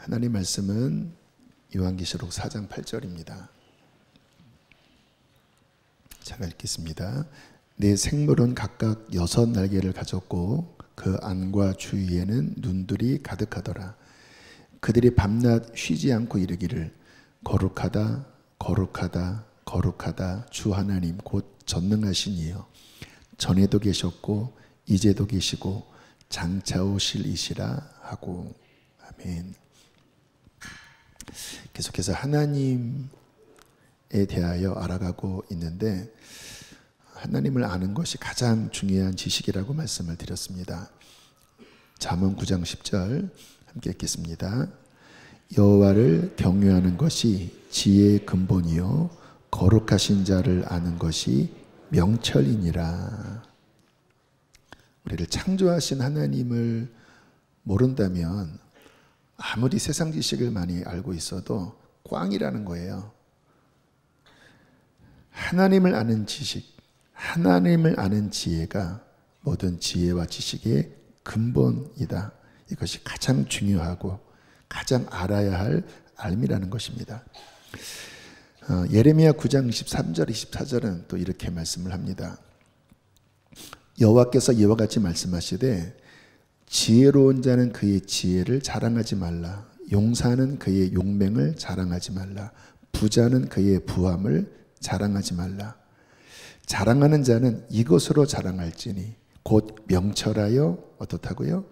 하나님 말씀은 요한계시록 4장 8절입니다. 제가 읽겠습니다. 네 생물은 각각 6날개를 가졌고 그 안과 주위에는 눈들이 가득하더라. 그들이 밤낮 쉬지 않고 이르기를 거룩하다 거룩하다 거룩하다 주 하나님 곧 전능하신 이여 전에도 계셨고 이제도 계시고 장차 오실 이시라 하고. 아멘. 계속해서 하나님에 대하여 알아가고 있는데 하나님을 아는 것이 가장 중요한 지식이라고 말씀을 드렸습니다. 잠언 9장 10절 함께 읽겠습니다. 여호와를 경외하는 것이 지혜의 근본이요 거룩하신 자를 아는 것이 명철이니라. 우리를 창조하신 하나님을 모른다면 아무리 세상 지식을 많이 알고 있어도 꽝이라는 거예요. 하나님을 아는 지식, 하나님을 아는 지혜가 모든 지혜와 지식의 근본이다. 이것이 가장 중요하고 가장 알아야 할 알미라는 것입니다. 예레미야 9장 23절 24절은 또 이렇게 말씀을 합니다. 여호와께서 이와 같이 말씀하시되 지혜로운 자는 그의 지혜를 자랑하지 말라. 용사는 그의 용맹을 자랑하지 말라. 부자는 그의 부함을 자랑하지 말라. 자랑하는 자는 이것으로 자랑할지니 곧 명철하여 어떻다고요?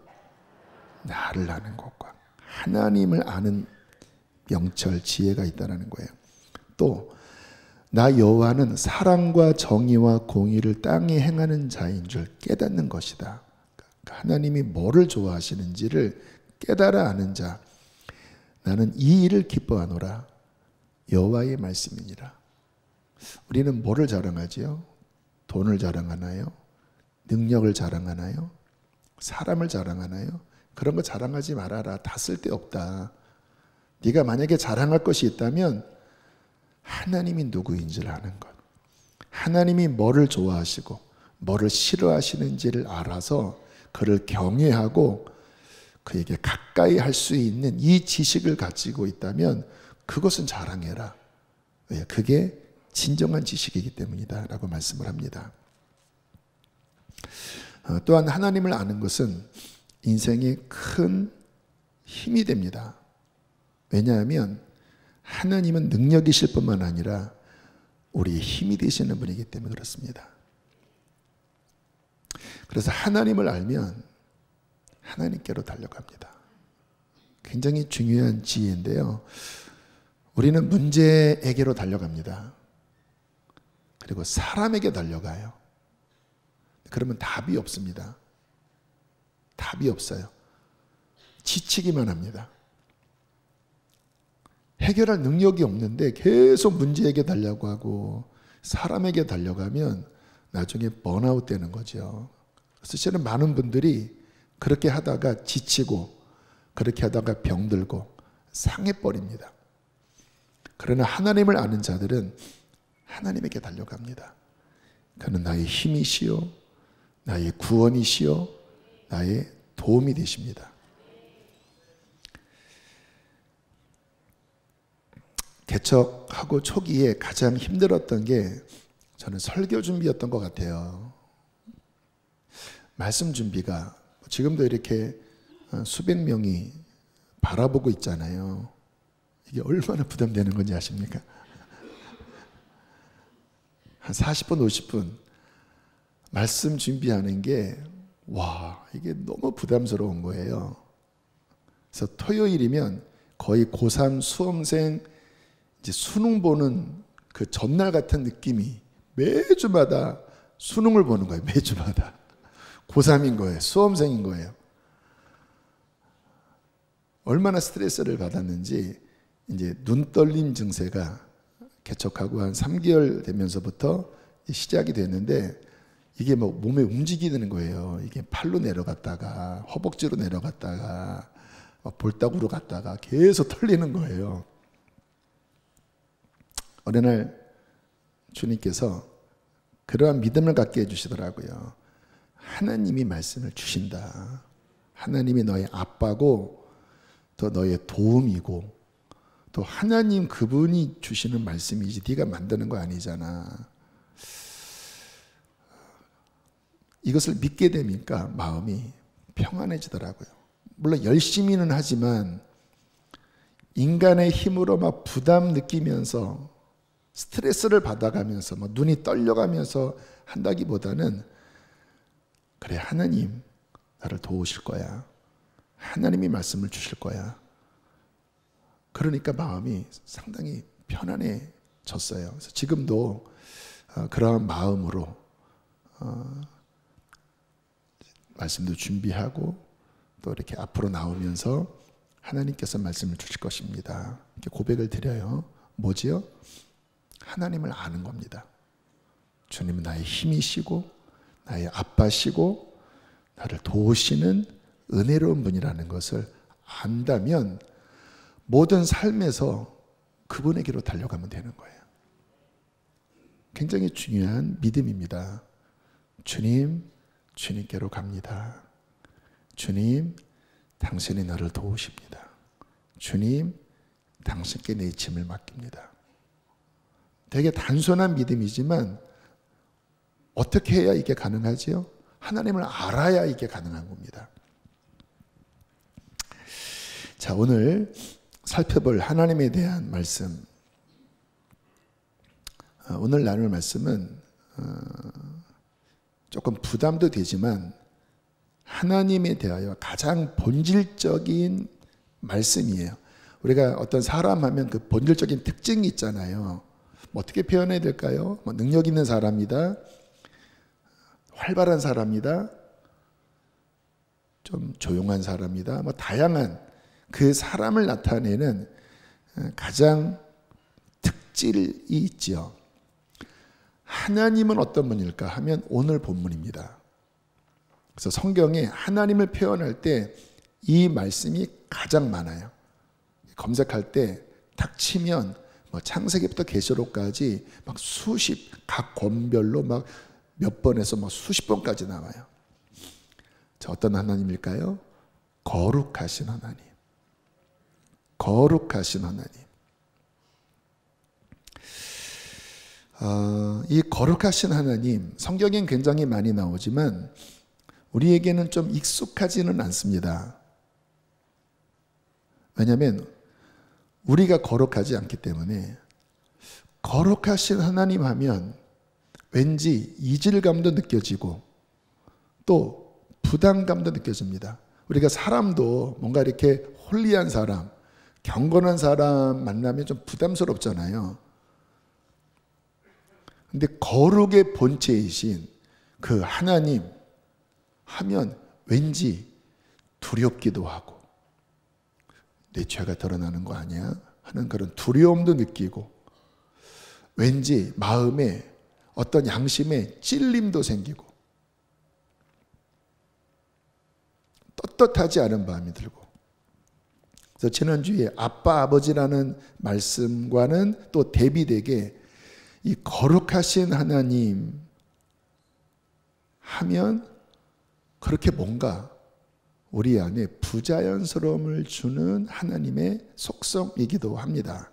나를 아는 것과 하나님을 아는 명철 지혜가 있다는 거예요. 또 나 여호와는 사랑과 정의와 공의를 땅에 행하는 자인 줄 깨닫는 것이다. 하나님이 뭐를 좋아하시는지를 깨달아 아는 자, 나는 이 일을 기뻐하노라. 여호와의 말씀이니라. 우리는 뭐를 자랑하지요? 돈을 자랑하나요? 능력을 자랑하나요? 사람을 자랑하나요? 그런 거 자랑하지 말아라. 다 쓸데없다. 네가 만약에 자랑할 것이 있다면 하나님이 누구인지를 아는 것, 하나님이 뭐를 좋아하시고 뭐를 싫어하시는지를 알아서 그를 경외하고 그에게 가까이 할 수 있는 이 지식을 가지고 있다면 그것은 자랑해라. 왜? 그게 진정한 지식이기 때문이다 라고 말씀을 합니다. 또한 하나님을 아는 것은 인생에 큰 힘이 됩니다. 왜냐하면 하나님은 능력이실 뿐만 아니라 우리의 힘이 되시는 분이기 때문에 그렇습니다. 그래서 하나님을 알면 하나님께로 달려갑니다. 굉장히 중요한 지혜인데요. 우리는 문제에게로 달려갑니다. 그리고 사람에게 달려가요. 그러면 답이 없습니다. 답이 없어요. 지치기만 합니다. 해결할 능력이 없는데 계속 문제에게 달려가고 사람에게 달려가면 나중에 번아웃 되는 거죠. 그래서 실은 많은 분들이 그렇게 하다가 지치고 그렇게 하다가 병들고 상해버립니다. 그러나 하나님을 아는 자들은 하나님에게 달려갑니다. 그는 나의 힘이시요 나의 구원이시요 나의 도움이 되십니다. 개척하고 초기에 가장 힘들었던 게 저는 설교 준비였던 것 같아요. 말씀 준비가 지금도 이렇게 수백 명이 바라보고 있잖아요. 이게 얼마나 부담되는 건지 아십니까? 한 40분, 50분 말씀 준비하는 게 이게 너무 부담스러운 거예요. 그래서 토요일이면 거의 고3 수험생 이제 수능 보는 그 전날 같은 느낌이 매주마다 수능을 보는 거예요. 매주마다. 고3인 거예요. 수험생인 거예요. 얼마나 스트레스를 받았는지 이제 눈떨림 증세가 개척하고 한 3개월 되면서부터 시작이 됐는데 이게 뭐 몸에 움직이는 거예요. 이게 팔로 내려갔다가 허벅지로 내려갔다가 볼따구로 갔다가 계속 털리는 거예요. 어느 날 주님께서 그러한 믿음을 갖게 해주시더라고요. 하나님이 말씀을 주신다. 하나님이 너의 아빠고 또 너의 도움이고 또 하나님 그분이 주시는 말씀이지 네가 만드는 거 아니잖아. 이것을 믿게 되니까 마음이 평안해지더라고요. 물론 열심히는 하지만 인간의 힘으로 막 부담 느끼면서 스트레스를 받아가면서 막 눈이 떨려가면서 한다기보다는 그래, 하나님 나를 도우실 거야. 하나님이 말씀을 주실 거야. 그러니까 마음이 상당히 편안해졌어요. 그래서 지금도 그런 마음으로 말씀도 준비하고 또 이렇게 앞으로 나오면서 하나님께서 말씀을 주실 것입니다. 이렇게 고백을 드려요. 뭐지요? 하나님을 아는 겁니다. 주님은 나의 힘이시고 나의 아빠시고 나를 도우시는 은혜로운 분이라는 것을 안다면 모든 삶에서 그분에게로 달려가면 되는 거예요. 굉장히 중요한 믿음입니다. 주님, 주님께로 갑니다. 주님, 당신이 나를 도우십니다. 주님, 당신께 내 짐을 맡깁니다. 되게 단순한 믿음이지만 어떻게 해야 이게 가능하지요? 하나님을 알아야 이게 가능한 겁니다. 자, 오늘 살펴볼 하나님에 대한 말씀. 오늘 나눌 말씀은 조금 부담도 되지만 하나님에 대하여 가장 본질적인 말씀이에요. 우리가 어떤 사람 하면 그 본질적인 특징이 있잖아요. 뭐 어떻게 표현해야 될까요? 뭐 능력 있는 사람이다, 활발한 사람이다, 좀 조용한 사람이다, 뭐 다양한 그 사람을 나타내는 가장 특질이 있죠. 하나님은 어떤 분일까 하면 오늘 본문입니다. 그래서 성경에 하나님을 표현할 때 이 말씀이 가장 많아요. 검색할 때 딱 치면 뭐 창세기부터 계시록까지 막 수십, 각 권별로 막 몇 번에서 막 수십 번까지 나와요. 자, 어떤 하나님일까요? 거룩하신 하나님. 거룩하신 하나님. 이 거룩하신 하나님, 성경엔 굉장히 많이 나오지만 우리에게는 좀 익숙하지는 않습니다. 왜냐하면 우리가 거룩하지 않기 때문에 거룩하신 하나님 하면 왠지 이질감도 느껴지고 또 부담감도 느껴집니다. 우리가 사람도 뭔가 이렇게 홀리한 사람, 경건한 사람 만나면 좀 부담스럽잖아요. 근데 거룩의 본체이신 그 하나님 하면 왠지 두렵기도 하고 내 죄가 드러나는 거 아니야? 하는 그런 두려움도 느끼고 왠지 마음에 어떤 양심에 찔림도 생기고 떳떳하지 않은 마음이 들고. 그래서 지난주에 아빠 아버지라는 말씀과는 또 대비되게 이 거룩하신 하나님 하면 그렇게 뭔가 우리 안에 부자연스러움을 주는 하나님의 속성이기도 합니다.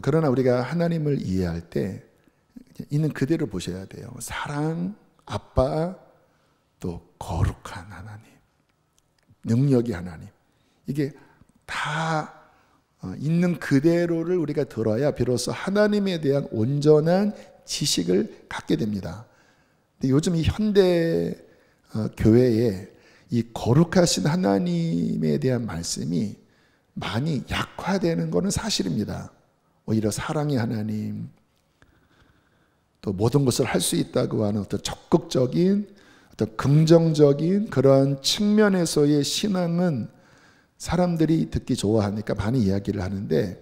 그러나 우리가 하나님을 이해할 때 있는 그대로 보셔야 돼요. 사랑, 아빠, 또 거룩한 하나님, 능력의 하나님. 이게 다 있는 그대로를 우리가 들어야 비로소 하나님에 대한 온전한 지식을 갖게 됩니다. 근데 요즘 이 현대 교회에 이 거룩하신 하나님에 대한 말씀이 많이 약화되는 것은 사실입니다. 오히려 사랑의 하나님, 또 모든 것을 할 수 있다고 하는 어떤 적극적인, 어떤 긍정적인 그런 측면에서의 신앙은 사람들이 듣기 좋아하니까 많이 이야기를 하는데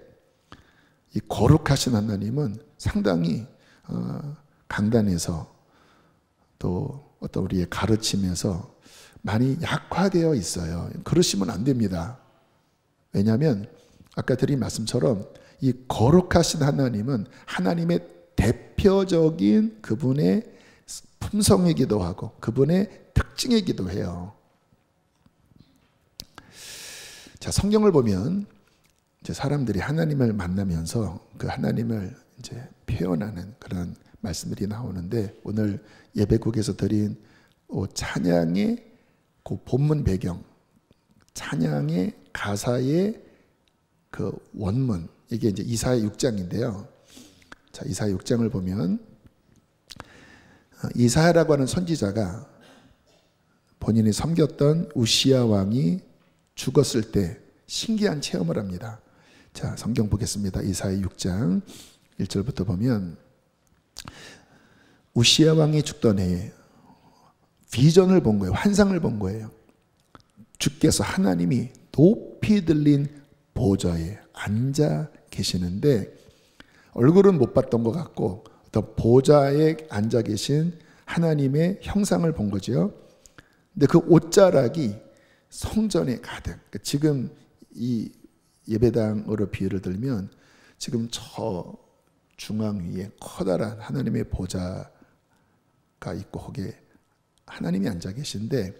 이 거룩하신 하나님은 상당히 강단에서 또 어떤 우리의 가르침에서 많이 약화되어 있어요. 그러시면 안 됩니다. 왜냐하면 아까 드린 말씀처럼 이 거룩하신 하나님은 하나님의 대표적인 그분의 품성이기도 하고 그분의 특징이기도 해요. 자, 성경을 보면 이제 사람들이 하나님을 만나면서 그 하나님을 이제 표현하는 그런 말씀들이 나오는데, 오늘 예배국에서 드린 찬양의 그 본문 배경, 찬양의 가사의 그 원문, 이게 이제 이사야 6장인데요. 자, 이사야 6장을 보면 이사야라고 하는 선지자가 본인이 섬겼던 우시야 왕이 죽었을 때 신기한 체험을 합니다. 자, 성경 보겠습니다. 이사야 6장 1절부터 보면, 우시야 왕이 죽던 해에 비전을 본 거예요. 환상을 본 거예요. 주께서 하나님이 높이 들린 보좌에 앉아 계시는데, 얼굴은 못 봤던 것 같고 어떤 보좌에 앉아 계신 하나님의 형상을 본 거죠. 근데 그 옷자락이 성전에 가득, 지금 이 예배당으로 비유를 들면 지금 저 중앙 위에 커다란 하나님의 보좌가 있고 거기에 하나님이 앉아 계신데,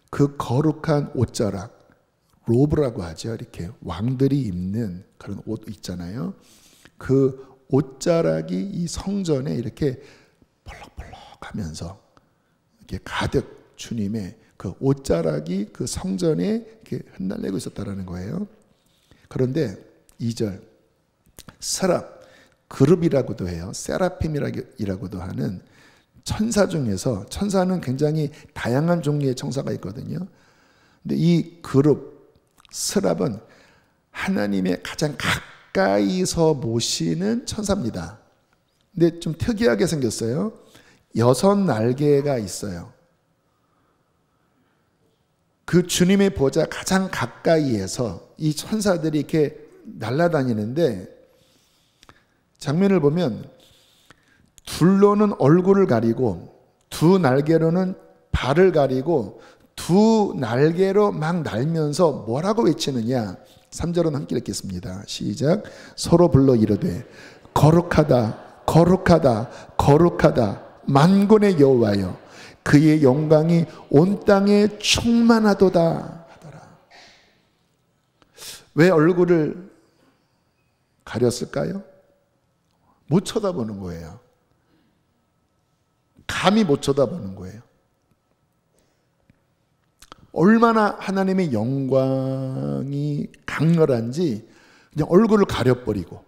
그 거룩한 옷자락, 로브라고 하죠. 이렇게 왕들이 입는 그런 옷 있잖아요. 그 옷자락이 이 성전에 이렇게 벌럭벌럭 하면서 이렇게 가득 주님의 그 옷자락이 그 성전에 이렇게 흩날리고 있었다라는 거예요. 그런데 2절, 세랍, 그룹이라고도 해요. 세라핌이라고도 하는 천사 중에서, 천사는 굉장히 다양한 종류의 천사가 있거든요. 근데 이 그룹, 세랍은 하나님의 가장 가까이서 모시는 천사입니다. 근데 좀 특이하게 생겼어요. 6 날개가 있어요. 그 주님의 보좌 가장 가까이에서 이 천사들이 이렇게 날아다니는데, 장면을 보면 둘로는 얼굴을 가리고 두 날개로는 발을 가리고 두 날개로 막 날면서 뭐라고 외치느냐. 3절은 함께 읽겠습니다. 시작. 서로 불러 이르되 거룩하다 거룩하다 거룩하다 만군의 여호와여, 그의 영광이 온 땅에 충만하도다 하더라. 왜 얼굴을 가렸을까요? 못 쳐다보는 거예요. 감히 못 쳐다보는 거예요. 얼마나 하나님의 영광이 강렬한지 그냥 얼굴을 가려버리고,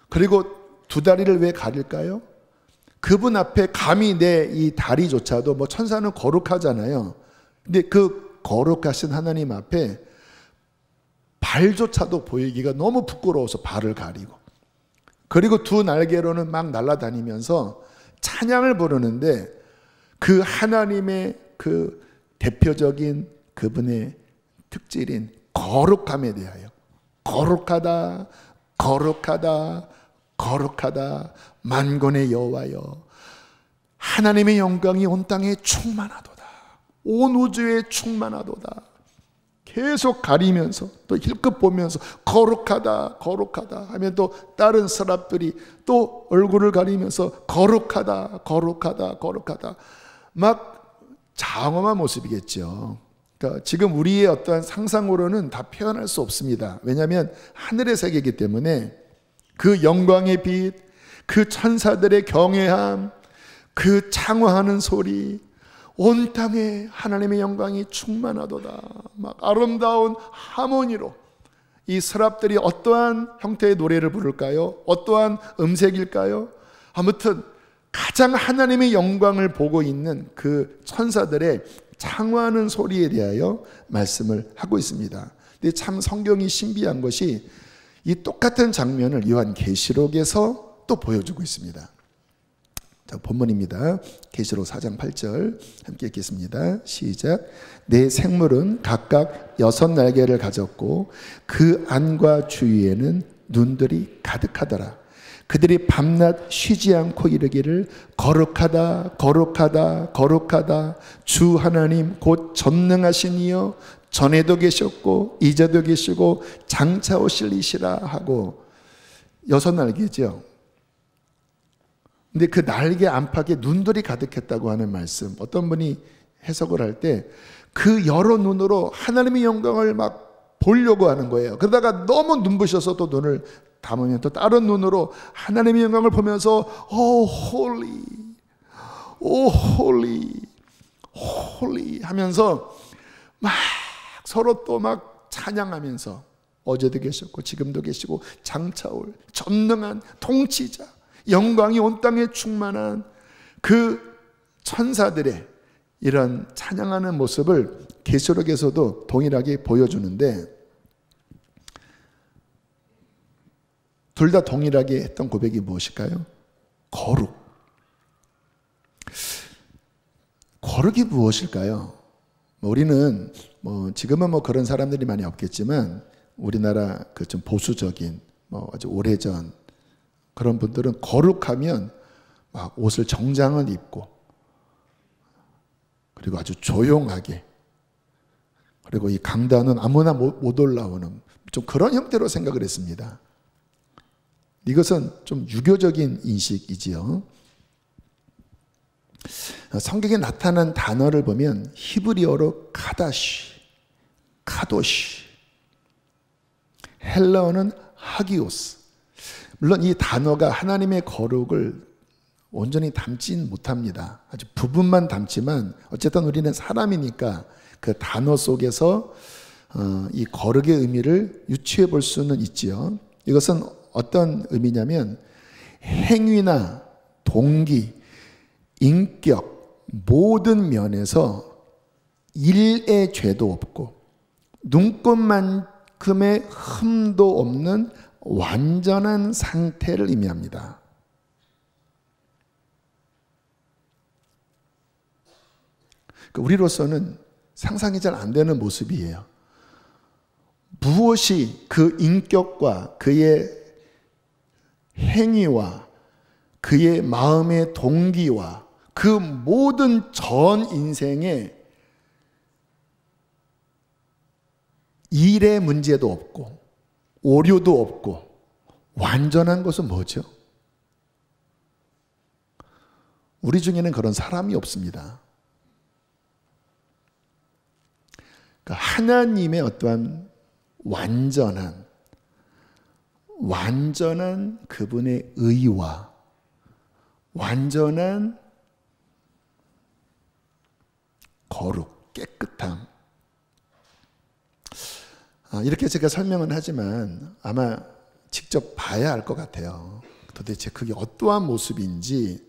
그리고 두 다리를 왜 가릴까요? 그분 앞에 감히 내 이 다리조차도, 뭐 천사는 거룩하잖아요. 근데 그 거룩하신 하나님 앞에 발조차도 보이기가 너무 부끄러워서 발을 가리고, 그리고 두 날개로는 막 날아다니면서 찬양을 부르는데, 그 하나님의 그 대표적인 그분의 특질인 거룩함에 대하여 거룩하다 거룩하다 거룩하다 만군의 여호와여, 하나님의 영광이 온 땅에 충만하도다, 온 우주에 충만하도다. 계속 가리면서 또 힐끗 보면서 거룩하다 거룩하다 하면, 또 다른 서랍들이 또 얼굴을 가리면서 거룩하다 거룩하다 거룩하다, 막 장엄한 모습이겠죠. 그러니까 지금 우리의 어떠한 상상으로는 다 표현할 수 없습니다. 왜냐하면 하늘의 세계이기 때문에 그 영광의 빛, 그 천사들의 경외함, 그 창화하는 소리, 온 땅에 하나님의 영광이 충만하도다, 막 아름다운 하모니로 이 서랍들이 어떠한 형태의 노래를 부를까요? 어떠한 음색일까요? 아무튼 가장 하나님의 영광을 보고 있는 그 천사들의 창화하는 소리에 대하여 말씀을 하고 있습니다. 근데 참 성경이 신비한 것이 이 똑같은 장면을 요한계시록에서 또 보여주고 있습니다. 자, 본문입니다. 계시록 4장 8절 함께 읽겠습니다. 시작. 내 생물은 각각 6 날개를 가졌고 그 안과 주위에는 눈들이 가득하더라. 그들이 밤낮 쉬지 않고 이르기를 거룩하다 거룩하다 거룩하다 주 하나님 곧 전능하신 이여, 전에도 계셨고 이제도 계시고 장차 오실 이시라 하고. 6 날개죠. 근데 그 날개 안팎에 눈들이 가득했다고 하는 말씀, 어떤 분이 해석을 할 때 그 여러 눈으로 하나님의 영광을 막 보려고 하는 거예요. 그러다가 너무 눈부셔서 또 눈을 감으면 또 다른 눈으로 하나님의 영광을 보면서 오 홀리, 오 홀리, 홀리 하면서 막 서로 또 막 찬양하면서, 어제도 계셨고 지금도 계시고 장차 올 전능한 통치자, 영광이 온 땅에 충만한 그 천사들의 이런 찬양하는 모습을 계시록에서도 동일하게 보여주는데, 둘 다 동일하게 했던 고백이 무엇일까요? 거룩. 거룩이 무엇일까요? 우리는 지금은 그런 사람들이 많이 없겠지만, 우리나라 그 좀 보수적인 아주 오래전 그런 분들은 거룩하면 막 옷을 정장을 입고, 그리고 아주 조용하게, 그리고 이 강단은 아무나 못 올라오는 좀 그런 형태로 생각을 했습니다. 이것은 좀 유교적인 인식이지요. 성경에 나타난 단어를 보면 히브리어로 카다시, 카도시, 헬라어는 하기오스. 물론 이 단어가 하나님의 거룩을 온전히 담진 못합니다. 아주 부분만 담지만 어쨌든 우리는 사람이니까 그 단어 속에서 이 거룩의 의미를 유추해 볼 수는 있지요. 이것은 어떤 의미냐면 행위나 동기, 인격 모든 면에서 일의 죄도 없고 눈꽃만큼의 흠도 없는 완전한 상태를 의미합니다. 우리로서는 상상이 잘 안 되는 모습이에요. 무엇이 그 인격과 그의 행위와 그의 마음의 동기와 그 모든 전 인생에 일의 문제도 없고 오류도 없고 완전한 것은 뭐죠? 우리 중에는 그런 사람이 없습니다. 그러니까 하나님의 어떠한 완전한 그분의 의와 완전한 거룩, 깨끗함. 이렇게 제가 설명은 하지만 아마 직접 봐야 알 것 같아요. 도대체 그게 어떠한 모습인지.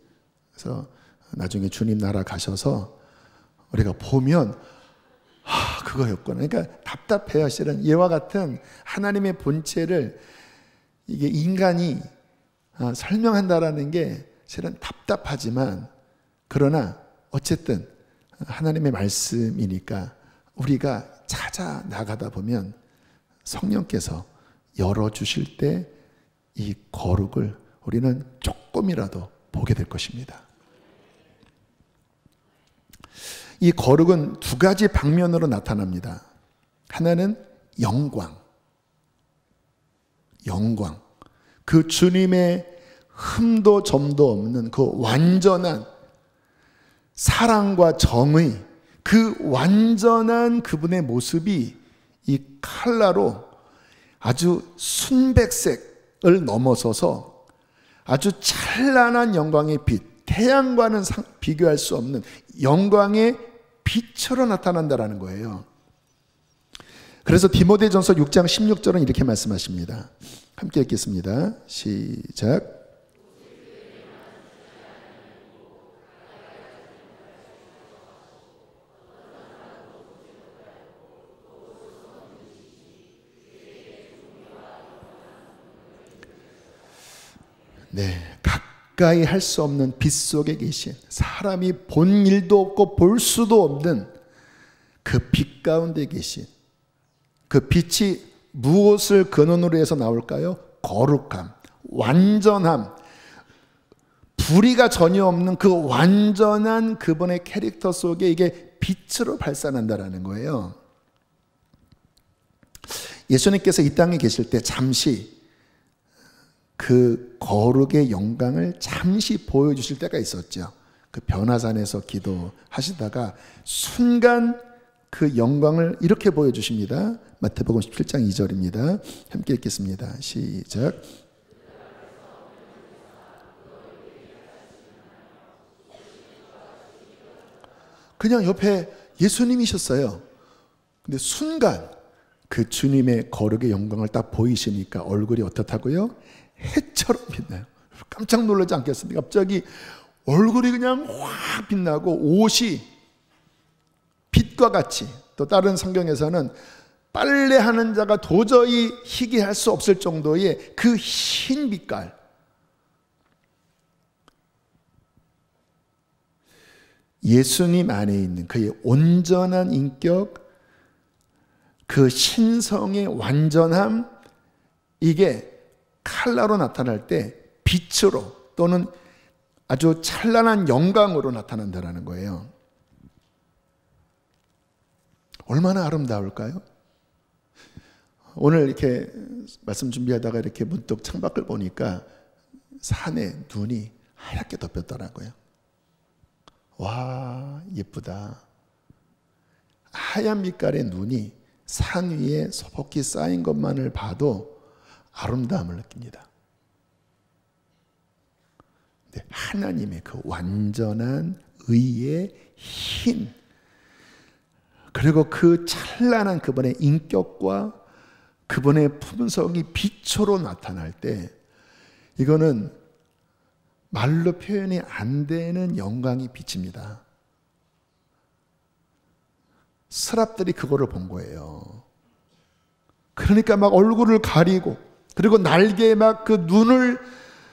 그래서 나중에 주님 나라 가셔서 우리가 보면 그거였구나. 그러니까 답답해요. 실은 이와 같은 하나님의 본체를 이게 인간이 설명한다라는 게 실은 답답하지만, 그러나 어쨌든 하나님의 말씀이니까 우리가 찾아 나가다 보면 성령께서 열어주실 때 이 거룩을 우리는 조금이라도 보게 될 것입니다. 이 거룩은 두 가지 방면으로 나타납니다. 하나는 영광. 그 주님의 흠도 점도 없는 그 완전한 사랑과 정의, 그 완전한 그분의 모습이 이 칼라로 아주 순백색을 넘어서서 아주 찬란한 영광의 빛, 태양과는 비교할 수 없는 영광의 빛으로 나타난다라는 거예요. 그래서 디모데전서 6장 16절은 이렇게 말씀하십니다. 함께 읽겠습니다. 시작. 네, 가까이 할 수 없는 빛 속에 계신, 사람이 본 일도 없고 볼 수도 없는 그 빛 가운데 계신 그 빛이 무엇을 근원으로 해서 나올까요? 거룩함, 완전함, 불의가 전혀 없는 그 완전한 그분의 캐릭터 속에 이게 빛으로 발산한다라는 거예요. 예수님께서 이 땅에 계실 때 잠시 그 거룩의 영광을 잠시 보여주실 때가 있었죠. 그 변화산에서 기도하시다가 순간 그 영광을 이렇게 보여주십니다. 마태복음 17장 2절입니다. 함께 읽겠습니다. 시작. 그냥 옆에 예수님이셨어요. 근데 순간 그 주님의 거룩의 영광을 딱 보이시니까 얼굴이 어떻다고요? 해처럼 빛나요. 깜짝 놀라지 않겠습니까? 갑자기 얼굴이 그냥 확 빛나고 옷이 빛과 같이, 또 다른 성경에서는 빨래하는 자가 도저히 희게할 수 없을 정도의 그 흰 빛깔. 예수님 안에 있는 그의 온전한 인격, 그 신성의 완전함, 이게 칼라로 나타날 때 빛으로 또는 아주 찬란한 영광으로 나타난다는 거예요. 얼마나 아름다울까요? 오늘 이렇게 말씀 준비하다가 이렇게 문득 창밖을 보니까 산에 눈이 하얗게 덮였더라고요. 와, 예쁘다. 하얀 빛깔의 눈이 산 위에 소복히 쌓인 것만을 봐도 아름다움을 느낍니다. 근데 하나님의 그 완전한 의의 힘, 그리고 그 찬란한 그분의 인격과 그분의 품성이 빛으로 나타날 때, 이거는 말로 표현이 안 되는 영광이 비칩니다. 스랍들이 그거를 본 거예요. 그러니까 막 얼굴을 가리고, 그리고 날개에 막 그 눈을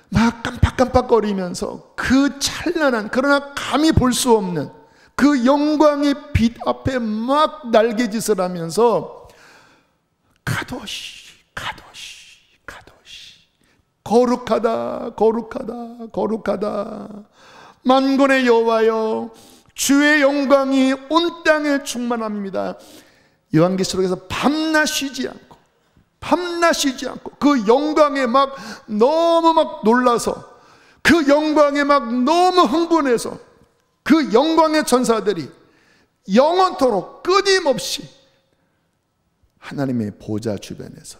막 깜빡깜빡거리면서 그 찬란한, 그러나 감히 볼 수 없는 그 영광의 빛 앞에 막 날개짓을 하면서 카도시, 카도시, 카도시, 거룩하다, 거룩하다, 거룩하다, 만군의 여호와여, 주의 영광이 온 땅에 충만합니다. 요한계시록에서 밤낮 쉬지 않고 그 영광에 막 너무 막 놀라서, 그 영광에 막 너무 흥분해서 그 영광의 전사들이 영원토록 끊임없이 하나님의 보좌 주변에서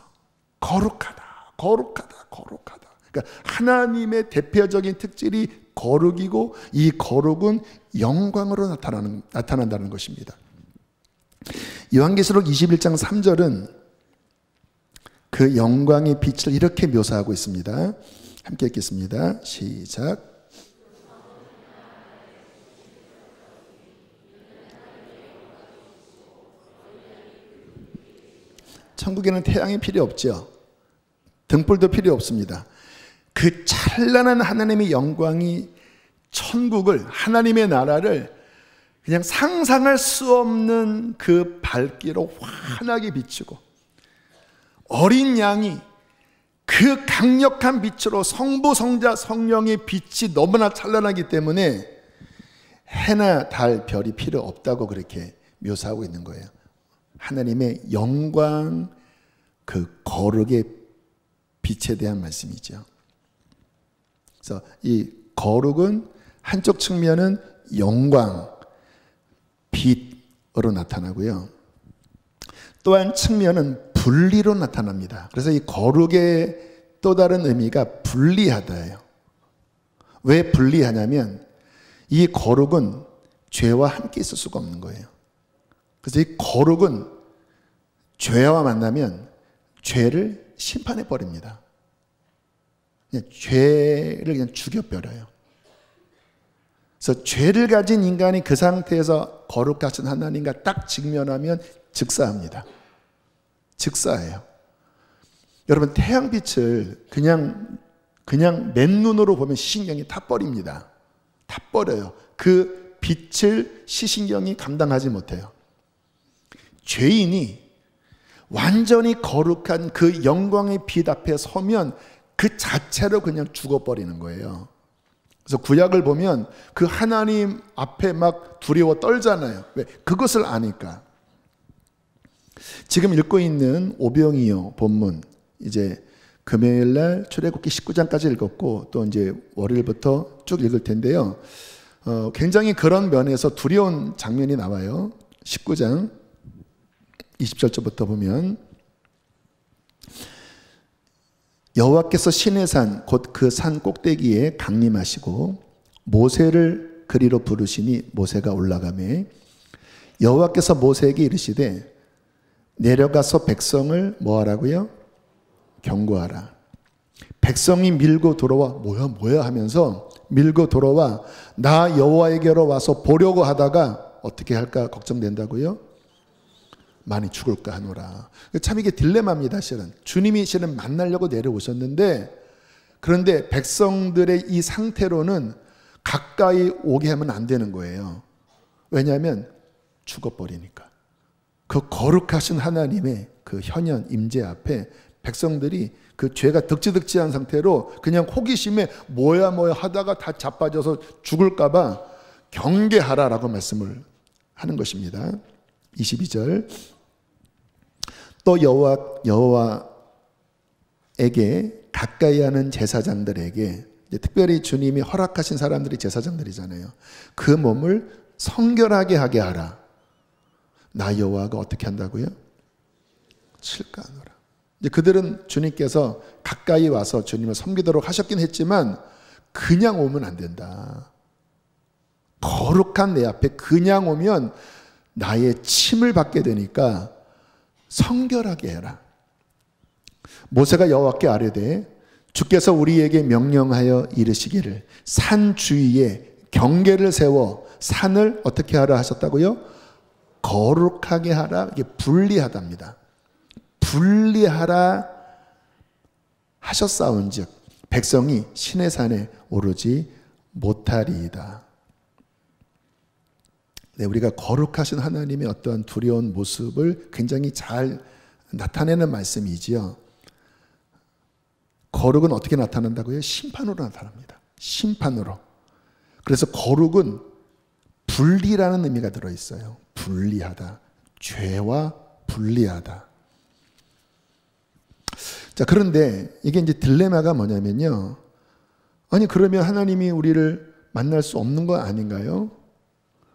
거룩하다, 거룩하다, 거룩하다. 그러니까 하나님의 대표적인 특질이 거룩이고, 이 거룩은 영광으로 나타난다는 것입니다. 요한계시록 21장 3절은 그 영광의 빛을 이렇게 묘사하고 있습니다. 함께 읽겠습니다. 시작. 천국에는 태양이 필요 없죠. 등불도 필요 없습니다. 그 찬란한 하나님의 영광이 천국을, 하나님의 나라를 그냥 상상할 수 없는 그 밝기로 환하게 비추고, 어린 양이 그 강력한 빛으로 성부, 성자, 성령의 빛이 너무나 찬란하기 때문에 해나 달, 별이 필요 없다고 그렇게 묘사하고 있는 거예요. 하나님의 영광, 그 거룩의 빛에 대한 말씀이죠. 그래서 이 거룩은 한쪽 측면은 영광, 빛으로 나타나고요. 또 한 측면은 분리로 나타납니다. 그래서 이 거룩의 또 다른 의미가 분리하다예요. 왜 분리하냐면 이 거룩은 죄와 함께 있을 수가 없는 거예요. 그래서 이 거룩은 죄와 만나면 죄를 심판해 버립니다. 그냥 죄를 그냥 죽여버려요. 그래서 죄를 가진 인간이 그 상태에서 거룩하신 하나님과 딱 직면하면 즉사합니다. 즉사예요. 여러분, 태양빛을 그냥 맨눈으로 보면 시신경이 타버립니다. 타버려요. 그 빛을 시신경이 감당하지 못해요. 죄인이 완전히 거룩한 그 영광의 빛 앞에 서면 그 자체로 그냥 죽어버리는 거예요. 그래서 구약을 보면 그 하나님 앞에 막 두려워 떨잖아요. 왜? 그것을 아니까. 지금 읽고 있는 오병이어 본문, 이제 금요일날 출애굽기 19장까지 읽었고, 또 이제 월요일부터 쭉 읽을 텐데요. 굉장히 그런 면에서 두려운 장면이 나와요. 19장 20절부터 보면 여호와께서 시내산 곧 그 산 꼭대기에 강림하시고 모세를 그리로 부르시니 모세가 올라가매 여호와께서 모세에게 이르시되 내려가서 백성을 뭐하라고요? 경고하라. 백성이 밀고 들어와 뭐야 하면서 밀고 들어와 나 여호와에게로 와서 보려고 하다가 어떻게 할까 걱정된다고요? 많이 죽을까 하노라. 참 이게 딜레마입니다. 실은 주님이 실은 만나려고 내려오셨는데 그런데 백성들의 이 상태로는 가까이 오게 하면 안 되는 거예요. 왜냐하면 죽어버리니까. 그 거룩하신 하나님의 그 현현 임재 앞에 백성들이 그 죄가 득지득지한 상태로 그냥 호기심에 뭐야 하다가 다 자빠져서 죽을까 봐 경계하라라고 말씀을 하는 것입니다. 22절 또 여호와에게 가까이 하는 제사장들에게 특별히 주님이 허락하신 사람들이 제사장들이잖아요. 그 몸을 성결하게 하게 하라. 나 여호와가 어떻게 한다고요? 칠까 하노라. 이제 그들은 주님께서 가까이 와서 주님을 섬기도록 하셨긴 했지만 그냥 오면 안 된다. 거룩한 내 앞에 그냥 오면 나의 침을 받게 되니까 성결하게 해라. 모세가 여호와께 아뢰되 주께서 우리에게 명령하여 이르시기를 산 주위에 경계를 세워 산을 어떻게 하라 하셨다고요? 거룩하게 하라. 이게 분리하답니다. 분리하라 하셨사온즉 백성이 시내산에 오르지 못하리이다. 네, 우리가 거룩하신 하나님의 어떠한 두려운 모습을 굉장히 잘 나타내는 말씀이지요. 거룩은 어떻게 나타난다고요? 심판으로 나타납니다. 심판으로. 그래서 거룩은 분리라는 의미가 들어있어요. 분리하다. 죄와 분리하다. 자, 그런데 이게 이제 딜레마가 뭐냐면요. 아니, 그러면 하나님이 우리를 만날 수 없는 거 아닌가요?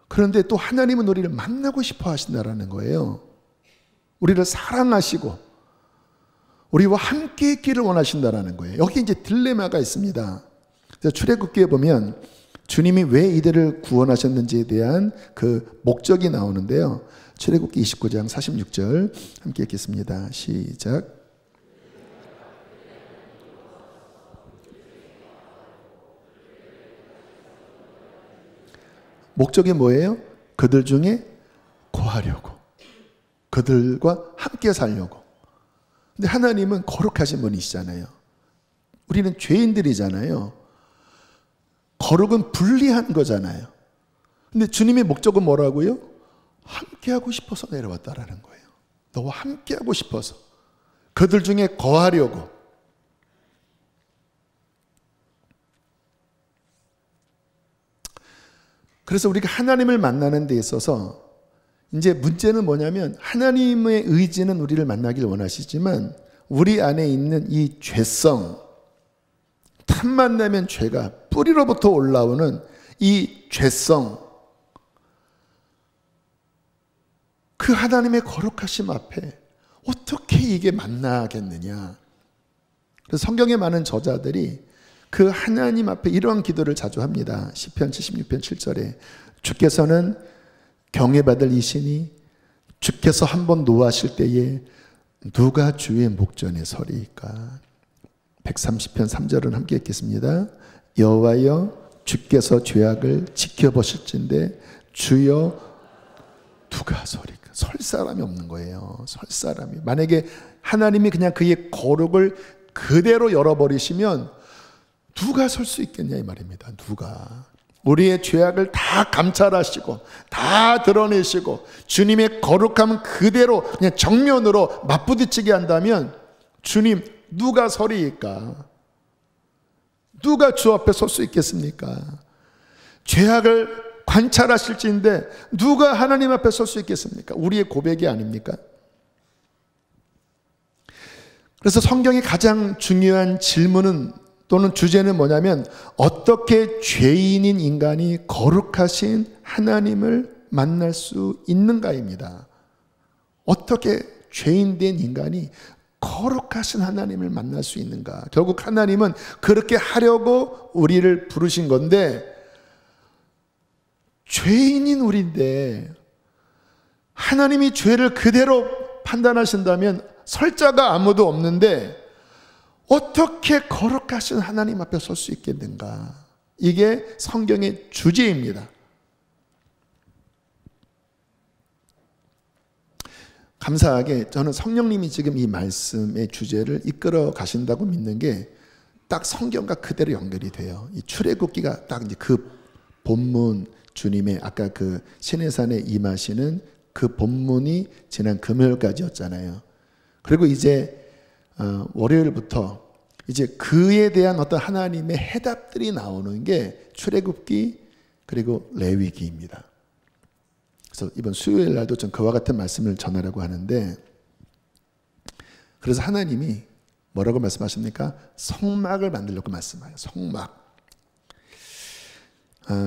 그런데 또 하나님은 우리를 만나고 싶어 하신다라는 거예요. 우리를 사랑하시고 우리와 함께 있기를 원하신다라는 거예요. 여기 이제 딜레마가 있습니다. 출애굽기에 보면 주님이 왜 이들을 구원하셨는지에 대한 그 목적이 나오는데요. 출애굽기 29장 46절 함께 읽겠습니다. 시작. 목적이 뭐예요? 그들 중에 거하려고. 그들과 함께 살려고. 근데 하나님은 거룩하신 분이시잖아요. 우리는 죄인들이잖아요. 거룩은 분리한 거잖아요. 근데 주님의 목적은 뭐라고요? 함께하고 싶어서 내려왔다라는 거예요. 너와 함께하고 싶어서. 그들 중에 거하려고. 그래서 우리가 하나님을 만나는 데 있어서 이제 문제는 뭐냐면 하나님의 의지는 우리를 만나길 원하시지만 우리 안에 있는 이 죄성, 탐만 내면 죄가 뿌리로부터 올라오는 이 죄성, 그 하나님의 거룩하심 앞에 어떻게 이게 만나겠느냐. 그래서 성경에 많은 저자들이 그 하나님 앞에 이러한 기도를 자주 합니다. 시편 76편 7절에 주께서는 경외받을 이시니 주께서 한번 노하실 때에 누가 주의 목전에 서리이까. 130편 3절은 함께 읽겠습니다. 여호와여 주께서 죄악을 지켜보실진데 주여 누가 서리까. 설 사람이 없는 거예요. 설 사람이. 만약에 하나님이 그냥 그의 거룩을 그대로 열어버리시면 누가 설 수 있겠냐 이 말입니다. 누가. 우리의 죄악을 다 감찰하시고 다 드러내시고 주님의 거룩함 그대로 그냥 정면으로 맞부딪히게 한다면 주님 누가 서리이까? 누가 주 앞에 설 수 있겠습니까? 죄악을 관찰하실지인데 누가 하나님 앞에 설 수 있겠습니까? 우리의 고백이 아닙니까? 그래서 성경의 가장 중요한 질문은 또는 주제는 뭐냐면 어떻게 죄인인 인간이 거룩하신 하나님을 만날 수 있는가입니다. 어떻게 죄인된 인간이 거룩하신 하나님을 만날 수 있는가? 결국 하나님은 그렇게 하려고 우리를 부르신 건데, 죄인인 우리인데 하나님이 죄를 그대로 판단하신다면 설 자가 아무도 없는데 어떻게 거룩하신 하나님 앞에 설 수 있겠는가? 이게 성경의 주제입니다. 감사하게 저는 성령님이 지금 이 말씀의 주제를 이끌어 가신다고 믿는 게 딱 성경과 그대로 연결이 돼요. 이 출애굽기가 딱 이제 그 본문, 주님의 아까 그 시내산에 임하시는 그 본문이 지난 금요일까지였잖아요. 그리고 이제 월요일부터 이제 그에 대한 어떤 하나님의 해답들이 나오는 게 출애굽기 그리고 레위기입니다. 그래서 이번 수요일 날도 좀 그와 같은 말씀을 전하려고 하는데, 그래서 하나님이 뭐라고 말씀하십니까? 성막을 만들려고 말씀해요. 성막.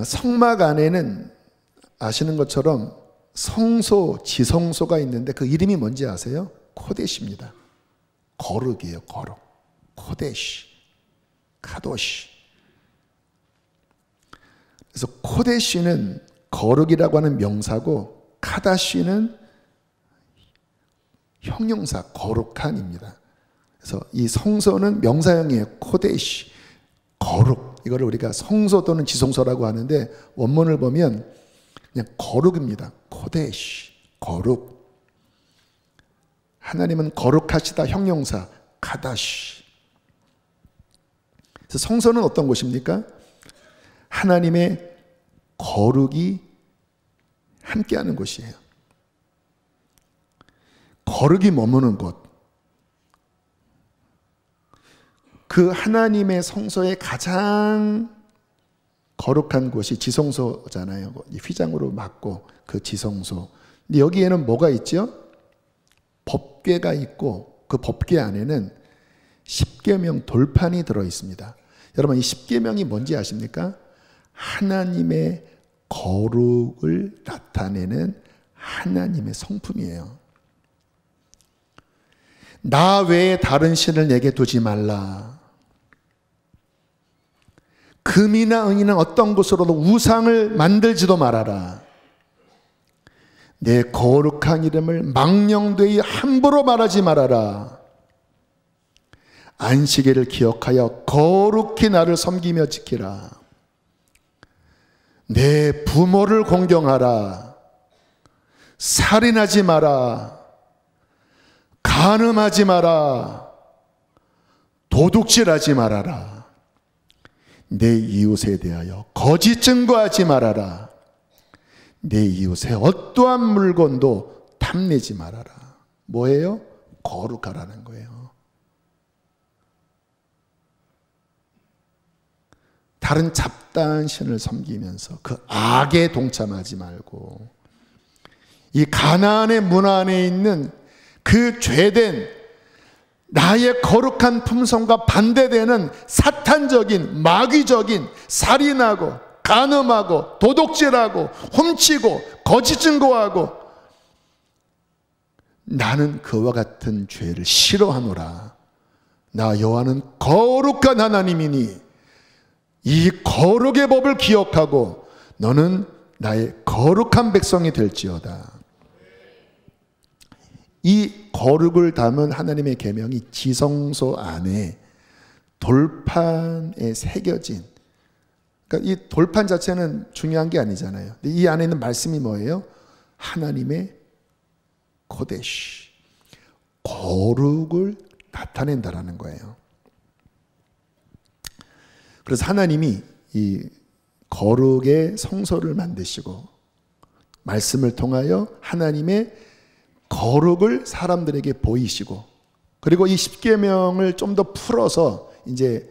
성막 안에는 아시는 것처럼 성소, 지성소가 있는데 그 이름이 뭔지 아세요? 코데시입니다. 거룩이에요. 거룩. 코데시, 카도시. 그래서 코데시는 거룩이라고 하는 명사고, 카다시는 형용사, 거룩한입니다. 그래서 이 성소는 명사형이에요. 코데시, 거룩. 이거를 우리가 성소 또는 지성소라고 하는데 원문을 보면 그냥 거룩입니다. 코데시, 거룩. 하나님은 거룩하시다, 형용사, 카다시. 그래서 성소는 어떤 곳입니까? 하나님의 거룩이 함께하는 곳이에요. 거룩이 머무는 곳. 그 하나님의 성소의 가장 거룩한 곳이 지성소잖아요. 휘장으로 막고 그 지성소. 근데 여기에는 뭐가 있죠? 법궤가 있고 그 법궤 안에는 십계명 돌판이 들어 있습니다. 여러분, 이 십계명이 뭔지 아십니까? 하나님의 거룩을 나타내는 하나님의 성품이에요. 나 외에 다른 신을 내게 두지 말라. 금이나 은이나 어떤 것으로도 우상을 만들지도 말아라. 내 거룩한 이름을 망령되이 함부로 말하지 말아라. 안식일을 기억하여 거룩히 나를 섬기며 지키라. 내 부모를 공경하라. 살인하지 마라. 간음하지 마라. 도둑질하지 말아라. 내 이웃에 대하여 거짓 증거하지 말아라. 내 이웃의 어떠한 물건도 탐내지 말아라. 뭐예요? 거룩하라는 거예요. 다른 잡다한 신을 섬기면서 그 악에 동참하지 말고, 이 가나안의 문화 안에 있는 그 죄된 나의 거룩한 품성과 반대되는 사탄적인, 마귀적인, 살인하고 간음하고 도둑질하고 훔치고 거짓 증거하고, 나는 그와 같은 죄를 싫어하노라. 나 여호와는 거룩한 하나님이니 이 거룩의 법을 기억하고 너는 나의 거룩한 백성이 될지어다. 이 거룩을 담은 하나님의 계명이 지성소 안에 돌판에 새겨진, 그러니까 이 돌판 자체는 중요한 게 아니잖아요. 근데 이 안에 있는 말씀이 뭐예요? 하나님의 코데시, 거룩을 나타낸다라는 거예요. 그래서 하나님이 이 거룩의 성소를 만드시고 말씀을 통하여 하나님의 거룩을 사람들에게 보이시고, 그리고 이 십계명을 좀 더 풀어서 이제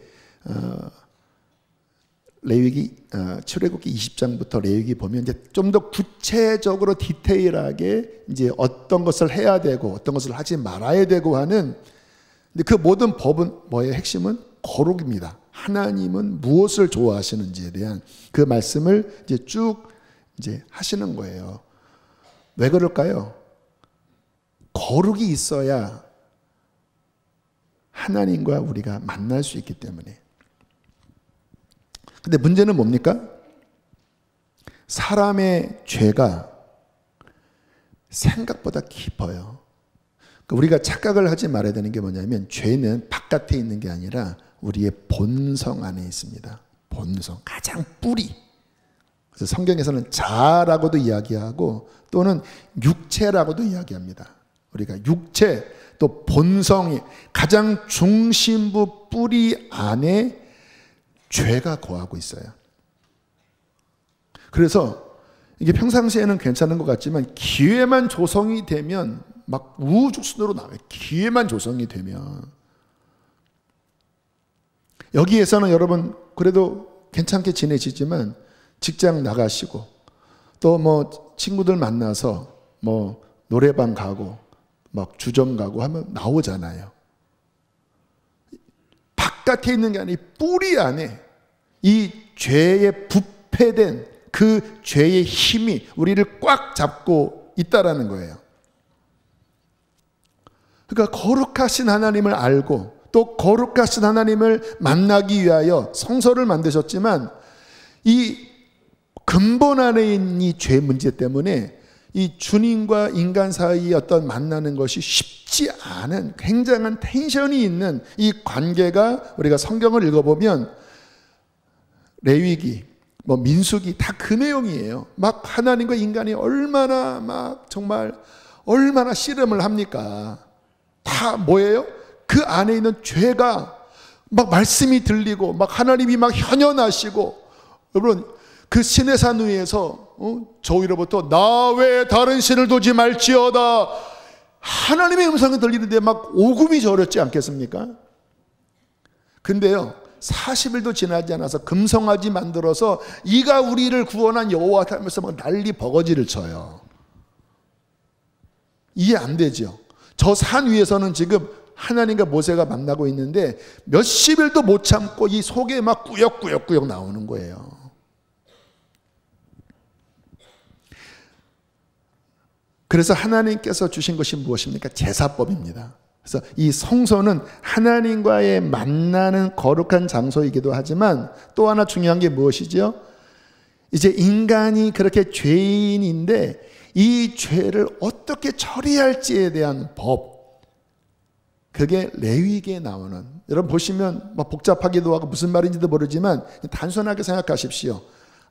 레위기 출애굽기 20장부터 레위기 보면 이제 좀 더 구체적으로 디테일하게 이제 어떤 것을 해야 되고 어떤 것을 하지 말아야 되고 하는, 근데 그 모든 법은 뭐예요? 핵심은 거룩입니다. 하나님은 무엇을 좋아하시는지에 대한 그 말씀을 이제 쭉 이제 하시는 거예요. 왜 그럴까요? 거룩이 있어야 하나님과 우리가 만날 수 있기 때문에. 근데 문제는 뭡니까? 사람의 죄가 생각보다 깊어요. 우리가 착각을 하지 말아야 되는 게 뭐냐면, 죄는 바깥에 있는 게 아니라 우리의 본성 안에 있습니다. 본성, 가장 뿌리. 그래서 성경에서는 자라고도 이야기하고 또는 육체라고도 이야기합니다. 우리가 육체 또 본성이 가장 중심부 뿌리 안에 죄가 거하고 있어요. 그래서 이게 평상시에는 괜찮은 것 같지만 기회만 조성이 되면 막 우후죽순으로 나와요. 기회만 조성이 되면. 여기에서는 여러분 그래도 괜찮게 지내시지만 직장 나가시고 또 뭐 친구들 만나서 뭐 노래방 가고 막 주점 가고 하면 나오잖아요. 바깥에 있는 게 아니라 뿌리 안에 이 죄에 부패된 그 죄의 힘이 우리를 꽉 잡고 있다라는 거예요. 그러니까 거룩하신 하나님을 알고 또 거룩하신 하나님을 만나기 위하여 성소를 만드셨지만 이 근본 안에 있는 이 죄 문제 때문에 이 주님과 인간 사이의 어떤 만나는 것이 쉽지 않은 굉장한 텐션이 있는 이 관계가 우리가 성경을 읽어보면 레위기, 뭐 민수기 다 그 내용이에요. 막 하나님과 인간이 얼마나 막 정말 얼마나 씨름을 합니까? 다 뭐예요? 그 안에 있는 죄가 막 말씀이 들리고 막 하나님이 막 현현하시고 여러분 그 시내산 위에서 저 위로부터 나 외에 다른 신을 두지 말지어다 하나님의 음성이 들리는데 막 오금이 저렸지 않겠습니까? 근데요 40일도 지나지 않아서 금송아지 만들어서 이가 우리를 구원한 여호와다 하면서 막 난리 버거지를 쳐요. 이해 안 되죠? 저 산 위에서는 지금 하나님과 모세가 만나고 있는데 몇십일도 못 참고 이 속에 막 꾸역꾸역 나오는 거예요. 그래서 하나님께서 주신 것이 무엇입니까? 제사법입니다. 그래서 이 성소는 하나님과의 만나는 거룩한 장소이기도 하지만 또 하나 중요한 게 무엇이죠? 이제 인간이 그렇게 죄인인데 이 죄를 어떻게 처리할지에 대한 법, 그게 레위기에 나오는, 여러분 보시면 뭐 복잡하기도 하고 무슨 말인지도 모르지만 단순하게 생각하십시오.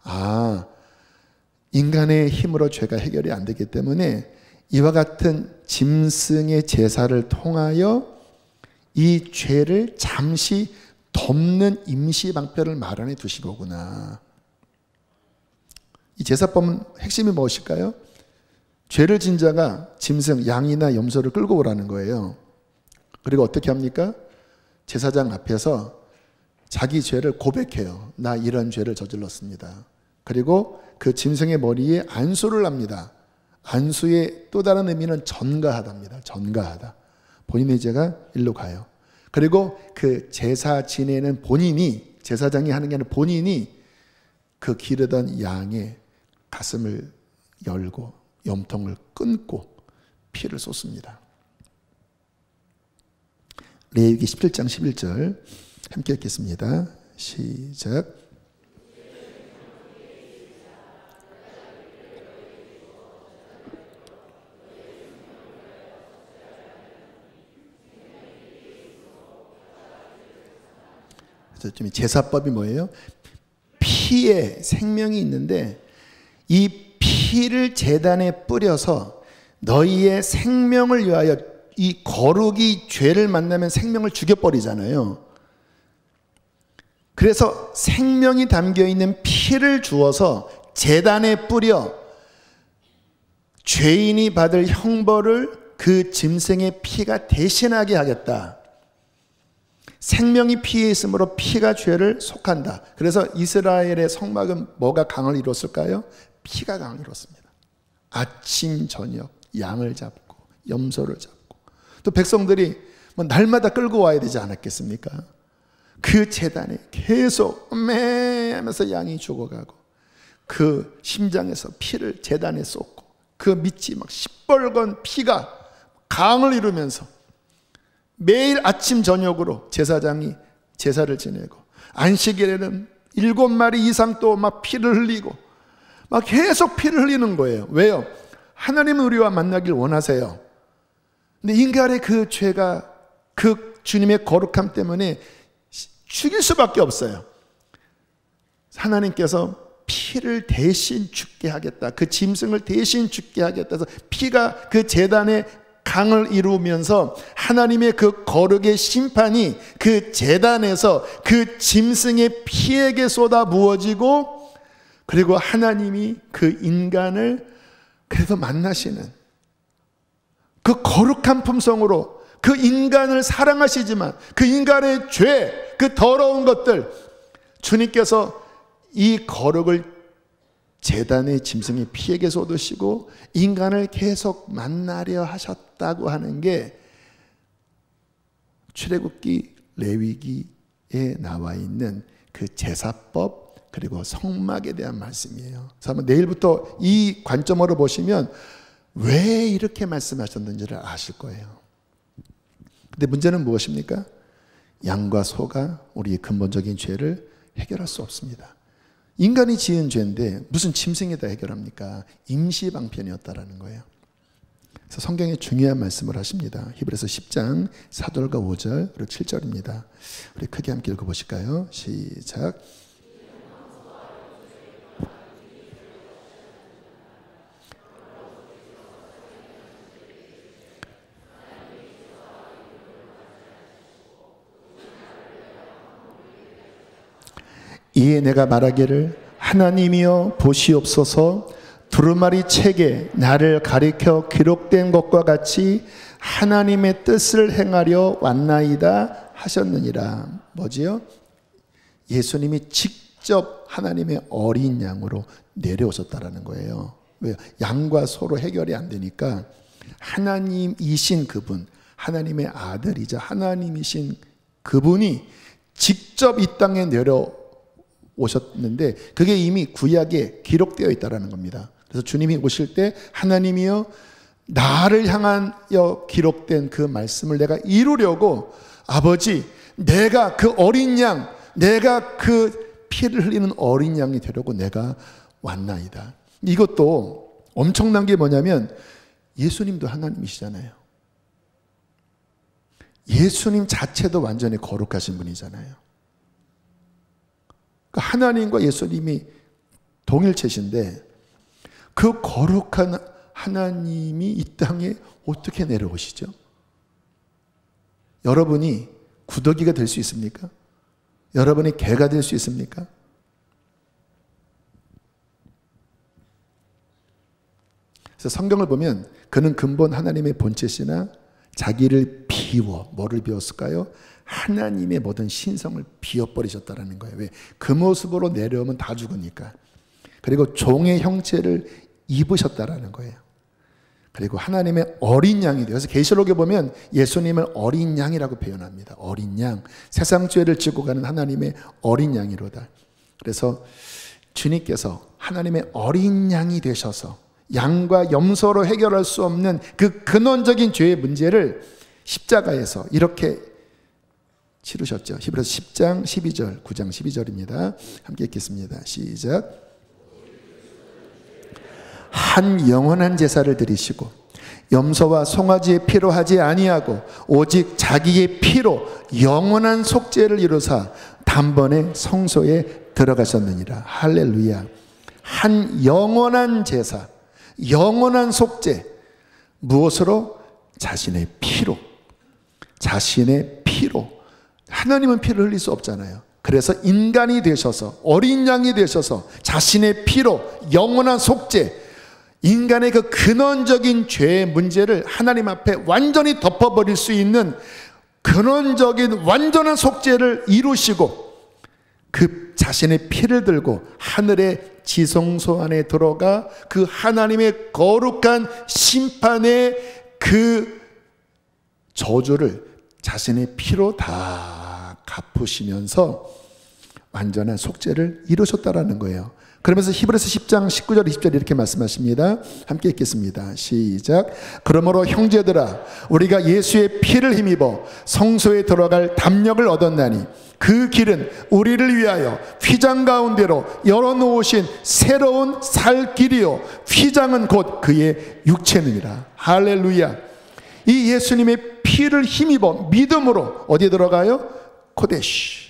아, 인간의 힘으로 죄가 해결이 안 되기 때문에 이와 같은 짐승의 제사를 통하여 이 죄를 잠시 덮는 임시방편을 마련해 두신 거구나. 이 제사법은 핵심이 무엇일까요? 죄를 진 자가 짐승, 양이나 염소를 끌고 오라는 거예요. 그리고 어떻게 합니까? 제사장 앞에서 자기 죄를 고백해요. 나 이런 죄를 저질렀습니다. 그리고 그 짐승의 머리에 안수를 합니다. 안수의 또 다른 의미는 전가하다입니다. 전가하다. 본인의 죄가 일로 가요. 그리고 그 제사 지내는 본인이, 제사장이 하는 게 아니라 본인이 그 기르던 양의 가슴을 열고 염통을 끊고 피를 쏟습니다. 레위기 17장 11절 함께 읽겠습니다. 시작. 제사법이 뭐예요? 피에 생명이 있는데 이 피를 제단에 뿌려서 너희의 생명을 위하여, 이 거룩이 죄를 만나면 생명을 죽여버리잖아요. 그래서 생명이 담겨있는 피를 주어서 제단에 뿌려 죄인이 받을 형벌을 그 짐승의 피가 대신하게 하겠다. 생명이 피에 있으므로 피가 죄를 속한다. 그래서 이스라엘의 성막은 뭐가 강을 이뤘을까요? 피가 강을 이뤘습니다. 아침 저녁 양을 잡고 염소를 잡고 또 백성들이 뭐 날마다 끌고 와야 되지 않았겠습니까? 그 제단에 계속 매 하면서 양이 죽어가고 그 심장에서 피를 제단에 쏟고 그 밑이 막 시뻘건 피가 강을 이루면서 매일 아침 저녁으로 제사장이 제사를 지내고, 안식일에는 7마리 이상 또 막 피를 흘리고 막 계속 피를 흘리는 거예요. 왜요? 하나님은 우리와 만나길 원하세요. 근데 인간의 그 죄가 그 주님의 거룩함 때문에 죽일 수밖에 없어요. 하나님께서 피를 대신 죽게 하겠다, 그 짐승을 대신 죽게 하겠다 해서 피가 그 제단의 강을 이루면서 하나님의 그 거룩의 심판이 그 제단에서 그 짐승의 피에게 쏟아 부어지고, 그리고 하나님이 그 인간을 그래서 만나시는 그 거룩한 품성으로 그 인간을 사랑하시지만 그 인간의 죄, 그 더러운 것들, 주님께서 이 거룩을 제단의 짐승의 피에게 쏟으시고 인간을 계속 만나려 하셨다고 하는 게 출애굽기, 레위기에 나와 있는 그 제사법 그리고 성막에 대한 말씀이에요. 그래서 한번 내일부터 이 관점으로 보시면 왜 이렇게 말씀하셨는지를 아실 거예요. 근데 문제는 무엇입니까? 양과 소가 우리의 근본적인 죄를 해결할 수 없습니다. 인간이 지은 죄인데 무슨 짐승에다 해결합니까? 임시방편이었다라는 거예요. 그래서 성경에 중요한 말씀을 하십니다. 히브리서 10장 4절과 5절 그리고 7절입니다. 우리 크게 함께 읽어보실까요? 시작. 이에 내가 말하기를 하나님이여 보시옵소서, 두루마리 책에 나를 가리켜 기록된 것과 같이 하나님의 뜻을 행하려 왔나이다 하셨느니라. 뭐지요? 예수님이 직접 하나님의 어린 양으로 내려오셨다라는 거예요. 왜요? 양과 소로 해결이 안 되니까 하나님이신 그분, 하나님의 아들이자 하나님이신 그분이 직접 이 땅에 오셨는데 그게 이미 구약에 기록되어 있다는 겁니다. 그래서 주님이 오실 때 하나님이여 나를 향하여 기록된 그 말씀을 내가 이루려고 아버지, 내가 그 어린 양, 내가 그 피를 흘리는 어린 양이 되려고 내가 왔나이다. 이것도 엄청난 게 뭐냐면 예수님도 하나님이시잖아요. 예수님 자체도 완전히 거룩하신 분이잖아요. 하나님과 예수님이 동일체신데 그 거룩한 하나님이 이 땅에 어떻게 내려오시죠? 여러분이 구더기가 될 수 있습니까? 여러분이 개가 될 수 있습니까? 그래서 성경을 보면 그는 근본 하나님의 본체시나 자기를 비워, 뭐를 비웠을까요? 하나님의 모든 신성을 비워버리셨다는 거예요. 왜? 그 모습으로 내려오면 다 죽으니까. 그리고 종의 형체를 입으셨다는 거예요. 그리고 하나님의 어린 양이 되어서 계시록에 보면 예수님을 어린 양이라고 표현합니다. 어린 양, 세상 죄를 지고 가는 하나님의 어린 양이로다. 그래서 주님께서 하나님의 어린 양이 되셔서 양과 염소로 해결할 수 없는 그 근원적인 죄의 문제를 십자가에서 이렇게 치르셨죠. 히브리서 10장 12절, 9장 12절입니다. 함께 읽겠습니다. 시작. 한 영원한 제사를 드리시고 염소와 송아지의 피로 하지 아니하고 오직 자기의 피로 영원한 속죄를 이루사 단번에 성소에 들어가셨느니라. 할렐루야. 한 영원한 제사, 영원한 속죄. 무엇으로? 자신의 피로. 자신의 피로. 하나님은 피를 흘릴 수 없잖아요. 그래서 인간이 되셔서 어린 양이 되셔서 자신의 피로 영원한 속죄, 인간의 그 근원적인 죄의 문제를 하나님 앞에 완전히 덮어버릴 수 있는 근원적인 완전한 속죄를 이루시고 그 자신의 피를 들고 하늘의 지성소 안에 들어가 그 하나님의 거룩한 심판의 그 저주를 자신의 피로 다 갚으시면서 완전한 속죄를 이루셨다라는 거예요. 그러면서 히브리서 10장 19절 20절 이렇게 말씀하십니다. 함께 읽겠습니다. 시작. 그러므로 형제들아 우리가 예수의 피를 힘입어 성소에 들어갈 담력을 얻었나니 그 길은 우리를 위하여 휘장 가운데로 열어놓으신 새로운 살 길이요 휘장은 곧 그의 육체느니라. 할렐루야. 이 예수님의 피를 힘입어 믿음으로 어디에 들어가요? 코데시,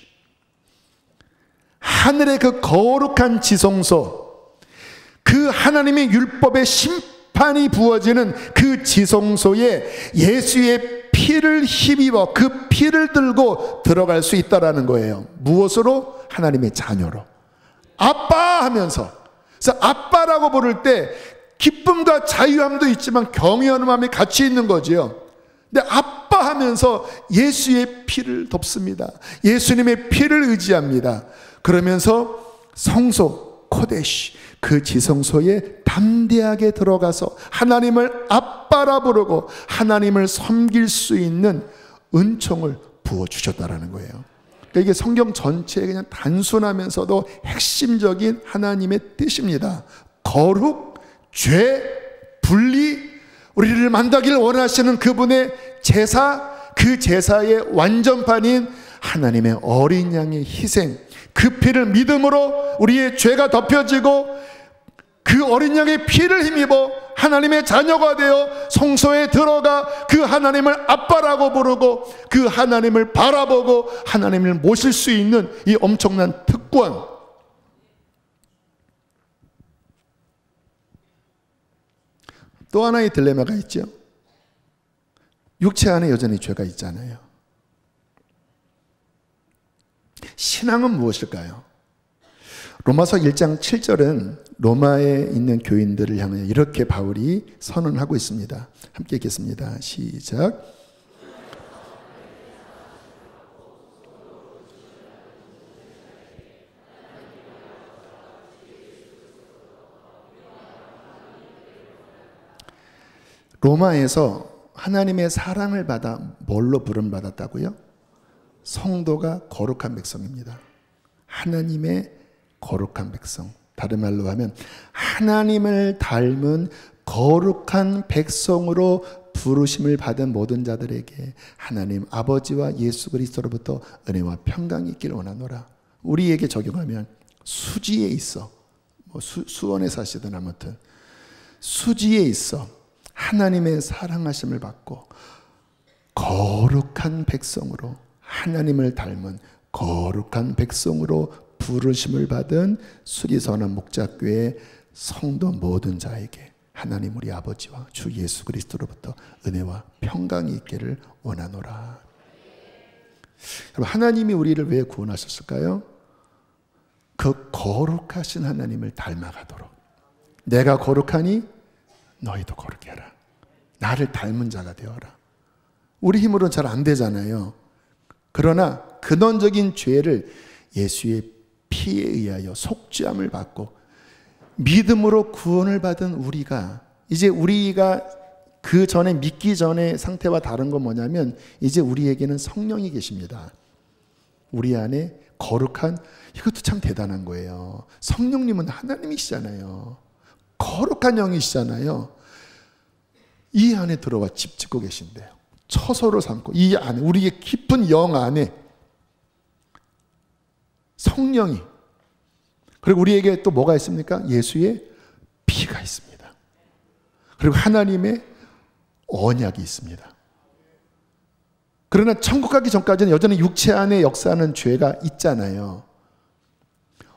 하늘의 그 거룩한 지성소, 그 하나님의 율법의 심판이 부어지는 그 지성소에 예수의 피를 힘입어 그 피를 들고 들어갈 수 있다라는 거예요. 무엇으로? 하나님의 자녀로. 아빠 하면서. 그래서 아빠라고 부를 때 기쁨과 자유함도 있지만 경외하는 마음이 같이 있는 거지요. 근데 아빠 하면서 예수의 피를 덮습니다. 예수님의 피를 의지합니다. 그러면서 성소 코데시, 그 지성소에 담대하게 들어가서 하나님을 아빠라 부르고 하나님을 섬길 수 있는 은총을 부어주셨다라는 거예요. 그러니까 이게 성경 전체에 그냥 단순하면서도 핵심적인 하나님의 뜻입니다. 거룩, 죄, 분리, 우리를 만나기를 원하시는 그분의 제사, 그 제사의 완전판인 하나님의 어린 양의 희생, 그 피를 믿음으로 우리의 죄가 덮여지고 그 어린 양의 피를 힘입어 하나님의 자녀가 되어 성소에 들어가 그 하나님을 아빠라고 부르고 그 하나님을 바라보고 하나님을 모실 수 있는 이 엄청난 특권. 또 하나의 딜레마가 있죠. 육체 안에 여전히 죄가 있잖아요. 신앙은 무엇일까요? 로마서 1장 7절은 로마에 있는 교인들을 향해 이렇게 바울이 선언하고 있습니다. 함께 읽겠습니다. 시작. 로마에서 하나님의 사랑을 받아 뭘로 부름받았다고요? 성도가 거룩한 백성입니다. 하나님의 거룩한 백성. 다른 말로 하면 하나님을 닮은 거룩한 백성으로 부르심을 받은 모든 자들에게 하나님 아버지와 예수 그리스도로부터 은혜와 평강이 있기를 원하노라. 우리에게 적용하면 수지에 있어, 수원에 사시든 아무튼 수지에 있어 하나님의 사랑하심을 받고 거룩한 백성으로, 하나님을 닮은 거룩한 백성으로 부르심을 받은 수리선한 목자교회 성도 모든 자에게 하나님 우리 아버지와 주 예수 그리스도로부터 은혜와 평강이 있기를 원하노라. 여러분, 하나님이 우리를 왜 구원하셨을까요? 그 거룩하신 하나님을 닮아가도록. 내가 거룩하니 너희도 거룩히 하라. 나를 닮은 자가 되어라. 우리 힘으로는 잘 안 되잖아요. 그러나 근원적인 죄를 예수의 피에 의하여 속죄함을 받고 믿음으로 구원을 받은 우리가, 이제 우리가 그 전에 믿기 전의 상태와 다른 건 뭐냐면 이제 우리에게는 성령이 계십니다. 우리 안에 거룩한, 이것도 참 대단한 거예요. 성령님은 하나님이시잖아요. 거룩한 영이시잖아요. 이 안에 들어와 집 짓고 계신대요. 처소를 삼고 이 안에, 우리의 깊은 영 안에 성령이, 그리고 우리에게 또 뭐가 있습니까? 예수의 피가 있습니다. 그리고 하나님의 언약이 있습니다. 그러나 천국 가기 전까지는 여전히 육체 안에 역사하는 죄가 있잖아요.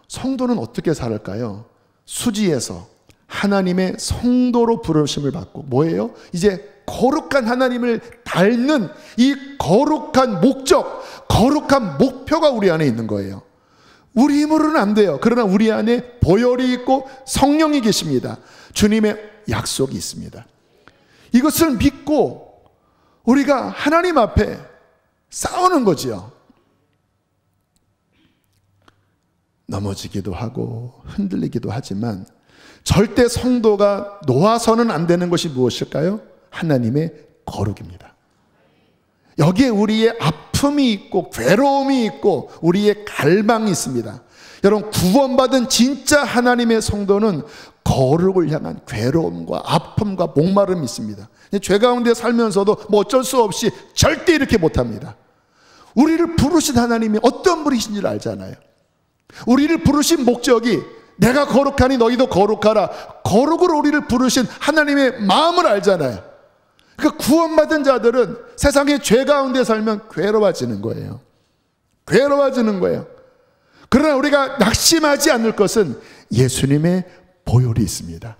성도는 어떻게 살을까요? 수지에서 하나님의 성도로 부르심을 받고 뭐예요? 이제 거룩한 하나님을 닮는 이 거룩한 목적, 거룩한 목표가 우리 안에 있는 거예요. 우리 힘으로는 안 돼요. 그러나 우리 안에 보혈이 있고 성령이 계십니다. 주님의 약속이 있습니다. 이것을 믿고 우리가 하나님 앞에 싸우는 거지요. 넘어지기도 하고 흔들리기도 하지만 절대 성도가 놓아서는 안 되는 것이 무엇일까요? 하나님의 거룩입니다. 여기에 우리의 아픔이 있고 괴로움이 있고 우리의 갈망이 있습니다. 여러분, 구원받은 진짜 하나님의 성도는 거룩을 향한 괴로움과 아픔과 목마름이 있습니다. 죄 가운데 살면서도 뭐 어쩔 수 없이 절대 이렇게 못합니다. 우리를 부르신 하나님이 어떤 분이신지를 알잖아요. 우리를 부르신 목적이 내가 거룩하니 너희도 거룩하라, 거룩으로 우리를 부르신 하나님의 마음을 알잖아요. 그러니까 구원받은 자들은 세상의 죄 가운데 살면 괴로워지는 거예요. 괴로워지는 거예요. 그러나 우리가 낙심하지 않을 것은 예수님의 보혈이 있습니다.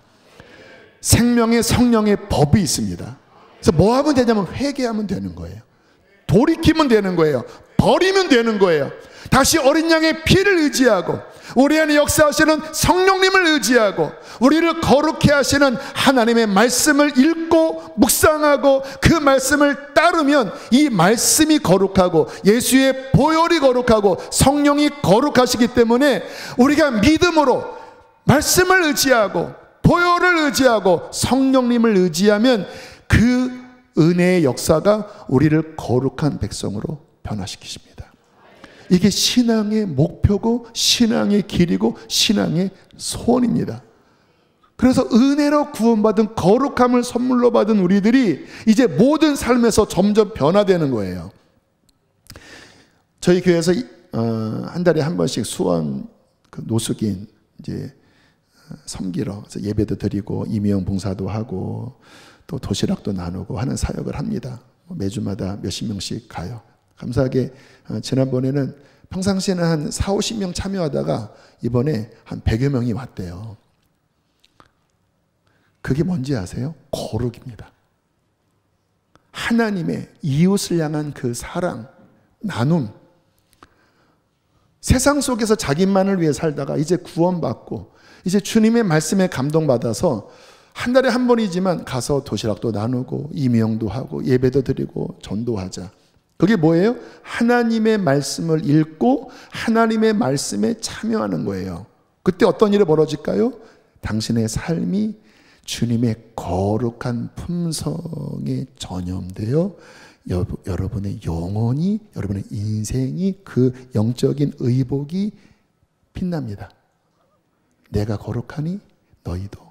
생명의 성령의 법이 있습니다. 그래서 뭐 하면 되냐면 회개하면 되는 거예요. 돌이키면 되는 거예요. 버리면 되는 거예요. 다시 어린 양의 피를 의지하고 우리 안에 역사하시는 성령님을 의지하고 우리를 거룩해 하시는 하나님의 말씀을 읽고 묵상하고 그 말씀을 따르면 이 말씀이 거룩하고 예수의 보혈이 거룩하고 성령이 거룩하시기 때문에 우리가 믿음으로 말씀을 의지하고 보혈을 의지하고 성령님을 의지하면 그 은혜의 역사가 우리를 거룩한 백성으로 변화시키십니다. 이게 신앙의 목표고 신앙의 길이고 신앙의 소원입니다. 그래서 은혜로 구원받은 거룩함을 선물로 받은 우리들이 이제 모든 삶에서 점점 변화되는 거예요. 저희 교회에서 한 달에 한 번씩 수원 노숙인 이제 섬기러 그래서 예배도 드리고 임의용 봉사도 하고 또 도시락도 나누고 하는 사역을 합니다. 매주마다 몇십 명씩 가요. 감사하게 지난번에는 평상시에는 한 40-50명 참여하다가 이번에 한 100여 명이 왔대요. 그게 뭔지 아세요? 거룩입니다. 하나님의 이웃을 향한 그 사랑, 나눔. 세상 속에서 자기만을 위해 살다가 이제 구원받고 이제 주님의 말씀에 감동받아서 한 달에 한 번이지만 가서 도시락도 나누고 임의용도 하고 예배도 드리고 전도하자. 그게 뭐예요? 하나님의 말씀을 읽고 하나님의 말씀에 참여하는 거예요. 그때 어떤 일이 벌어질까요? 당신의 삶이 주님의 거룩한 품성에 전염되어 여러분의 영혼이, 여러분의 인생이 그 영적인 의복이 빛납니다. 내가 거룩하니 너희도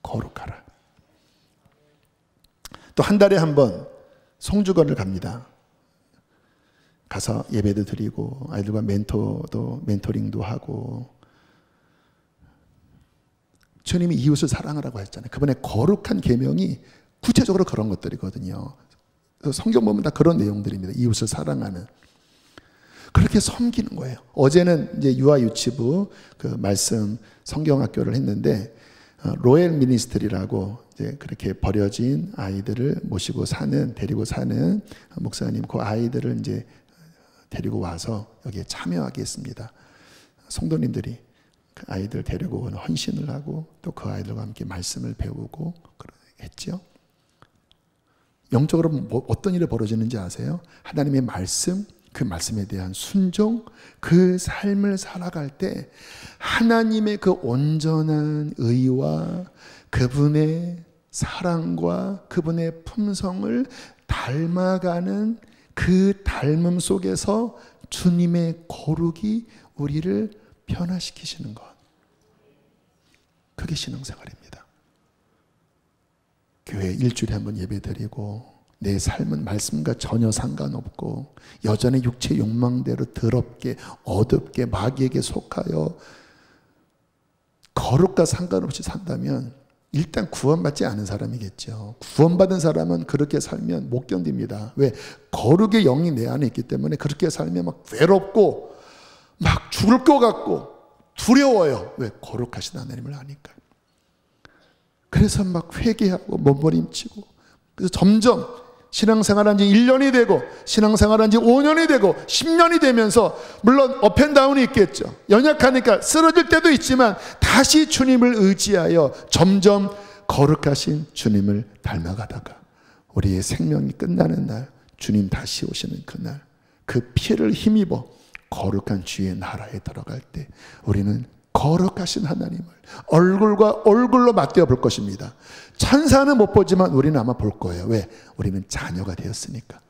거룩하라. 또 한 달에 한 번 성주건을 갑니다. 가서 예배도 드리고 아이들과 멘토링도 하고 주님이 이웃을 사랑하라고 했잖아요. 그분의 거룩한 계명이 구체적으로 그런 것들이거든요. 성경 보면 다 그런 내용들입니다. 이웃을 사랑하는. 그렇게 섬기는 거예요. 어제는 이제 유아 유치부 그 말씀 성경학교를 했는데 로엘 미니스트리라고 이제 그렇게 버려진 아이들을 모시고 데리고 사는 목사님, 그 아이들을 이제 데리고 와서 여기에 참여하게 했습니다. 성도님들이 그 아이들 데리고 헌신을 하고 또 그 아이들과 함께 말씀을 배우고 했죠. 영적으로 어떤 일이 벌어지는지 아세요? 하나님의 말씀, 그 말씀에 대한 순종, 그 삶을 살아갈 때 하나님의 그 온전한 의와 그분의 사랑과 그분의 품성을 닮아가는 그 닮음 속에서 주님의 거룩이 우리를 변화시키시는 것. 그게 신앙생활입니다. 교회 일주일에 한 번 예배드리고 내 삶은 말씀과 전혀 상관없고 여전히 육체 욕망대로 더럽게 어둡게 마귀에게 속하여 거룩과 상관없이 산다면 일단 구원받지 않은 사람이겠죠. 구원받은 사람은 그렇게 살면 못 견딥니다. 왜? 거룩의 영이 내 안에 있기 때문에 그렇게 살면 막 외롭고 막 죽을 것 같고 두려워요. 왜? 거룩하신 하나님을 아니까. 그래서 막 회개하고 몸부림치고 그래서 점점 신앙생활한 지 1년이 되고 신앙생활한 지 5년이 되고 10년이 되면서 물론 업앤다운이 있겠죠. 연약하니까 쓰러질 때도 있지만 다시 주님을 의지하여 점점 거룩하신 주님을 닮아가다가 우리의 생명이 끝나는 날 주님 다시 오시는 그날 그 피를 힘입어 거룩한 주의 나라에 들어갈 때 우리는 거룩하신 하나님을 얼굴과 얼굴로 맞대어 볼 것입니다. 천사는 못 보지만 우리는 아마 볼 거예요. 왜? 우리는 자녀가 되었으니까.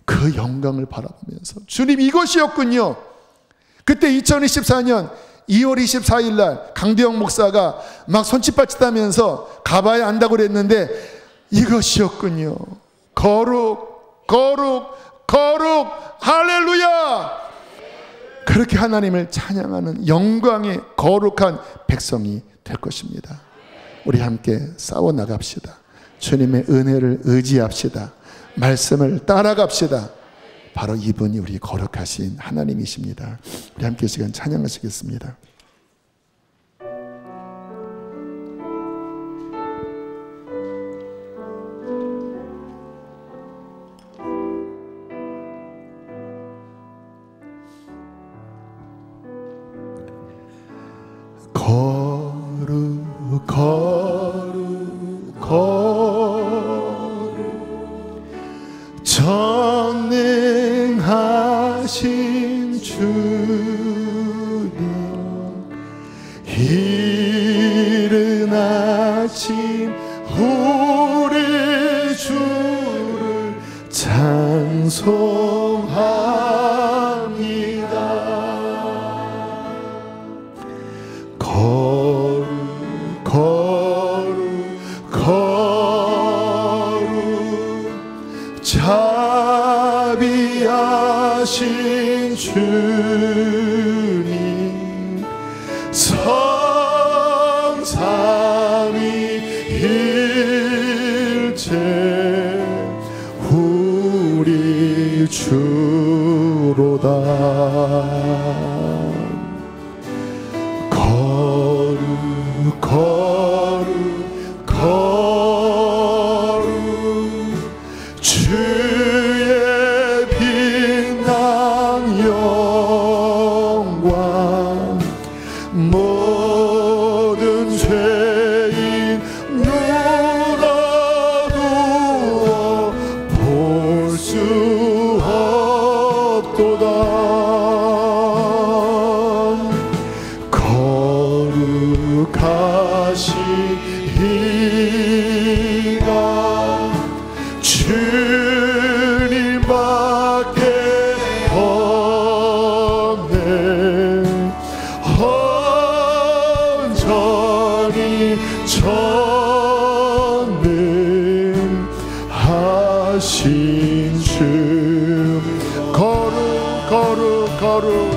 그 영광을 바라보면서 주님 이것이었군요. 그때 2024년 2월 24일 날 강대영 목사가 막 손짓발짓하면서 가봐야 안다고 그랬는데 이것이었군요. 거룩, 거룩, 거룩, 할렐루야! 그렇게 하나님을 찬양하는 영광의 거룩한 백성이 될 것입니다. 우리 함께 싸워 나갑시다. 주님의 은혜를 의지합시다. 말씀을 따라갑시다. 바로 이분이 우리 거룩하신 하나님이십니다. 우리 함께 시간 찬양하시겠습니다. 거룩 거룩 거룩 전능하신 주님 이른 아침 우리 주를 찬송합니다. 거룩 거룩 거룩 자비하신 주님 성삼위일체 우리 주로다. 거룩 거룩 거룩 주의 빛난 영광 모든 죄인 눈어두어 볼 수 없도다. 거룩하신 이가 주님밖에 없네. 온전히 전능하신 주. 거룩 거룩 거룩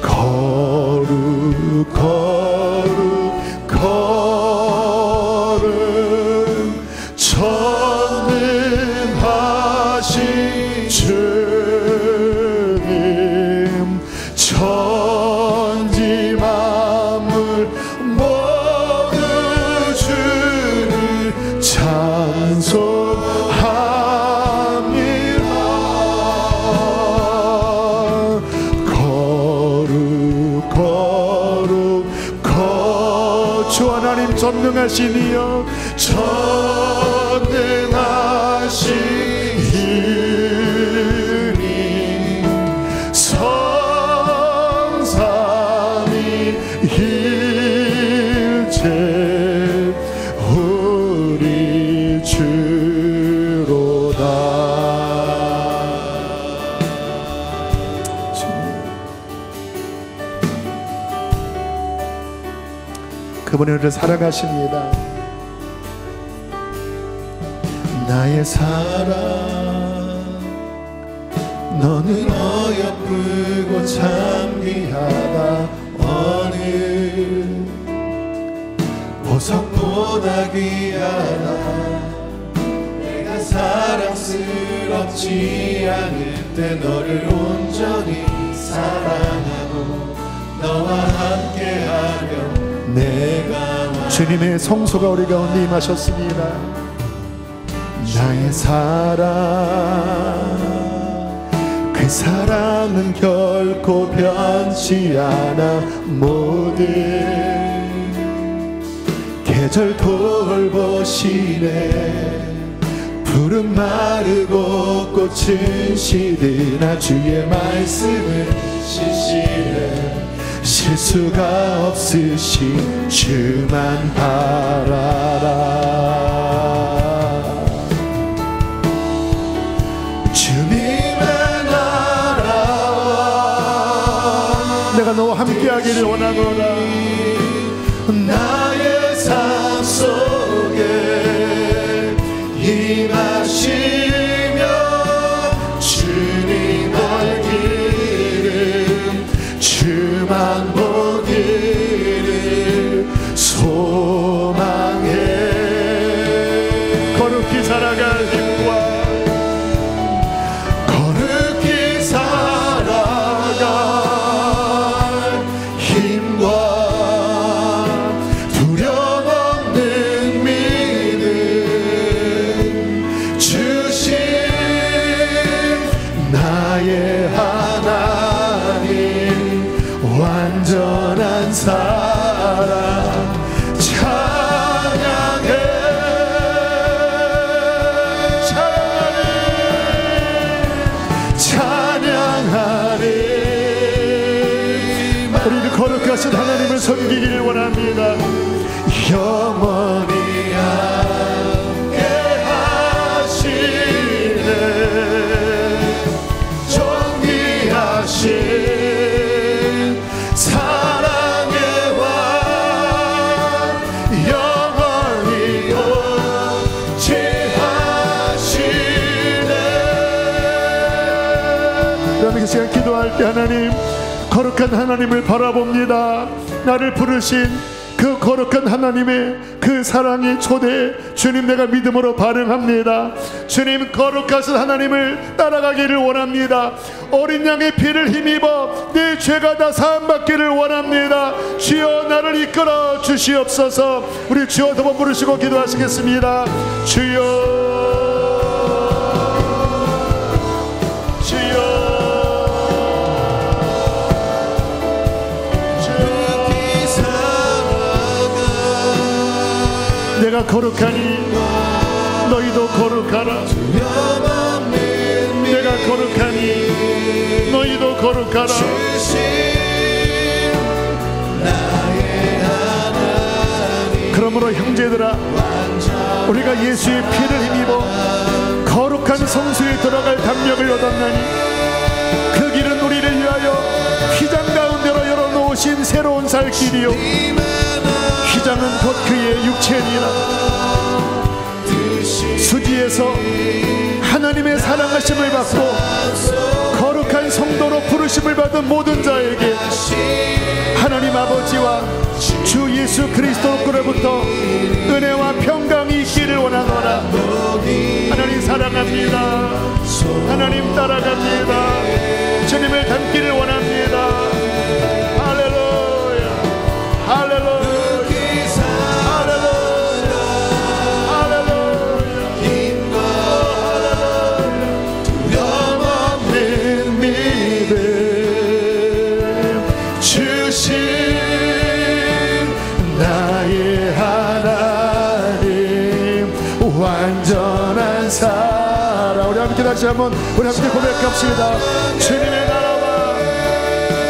거룩 거룩 거룩 전능하신 주님 천지 만물 모두 주를 찬송합니다. 거룩 거룩 주 하나님 전능하신 이여 전능하신 이님 성삼위일체 우리 주로다. 그분이 우리를 사랑하십니다. 나의 사랑 너는 어여쁘고 참 귀하다. 어느 보석보다 귀하다. 내가 사랑스럽지 않을 때 너를 온전히 사랑하고 너와 함께하며 내가 주님의 성소가 우리 가운데 임하셨습니다. 나의 사랑 그 사랑은 결코 변치 않아. 모든 계절 돌보시네. 푸른 마르고 꽃은 시드나 주의 말씀은 실시네. 실수가 없으신 주만 바라라. 주님의 나라와 내가 너와 함께하기를 원하노라. 나의 삶 속에 임하시며 주님의 기름 주만 보기를 소망해. 거룩히 살아갈 힘과 거룩히 살아갈 힘과 두려움없는 믿음 주신 나의 하나님 완전한 사랑 찬양해. 우리는 거룩하신 하나님을 섬기기를 원합니다. 영원히 함께 하시네 존귀하신 사랑의 왕 영원히 통치하시네. 그러면 그 시간 기도할 때 하나님, 거룩한 하나님을 바라봅니다. 나를 부르신 그 거룩한 하나님의 그 사랑의 초대에 주님 내가 믿음으로 반응합니다. 주님, 거룩하신 하나님을 따라가기를 원합니다. 어린 양의 피를 힘입어 내 죄가 다 사함받기를 원합니다. 주여 나를 이끌어 주시옵소서. 우리 주여 두 번 부르시고 기도하시겠습니다. 주여 내가 거룩하니 너희도 거룩하라. 내가 거룩하니 너희도 거룩하라. 그러므로 형제들아, 우리가 예수의 피를 힘입어 거룩한 성소에 들어갈 담력을 얻었나니 그 길은 우리를 위하여 휘장 가운데로 열어놓으신 새로운 살 길이요 휘장은 곧 그의 육체니라. 수지에서 하나님의 사랑하심을 받고 거룩한 성도로 부르심을 받은 모든 자에게 하나님 아버지와 주 예수 그리스도로부터 은혜와 평강이 있기를 원하노라. 하나님 사랑합니다. 하나님 따라갑니다. 주님을 닮기를 원합니다. 할렐루야 할렐루야. 완전한 사랑. 우리 함께 다시 한번 우리 함께 고백합시다. 주님의 나라와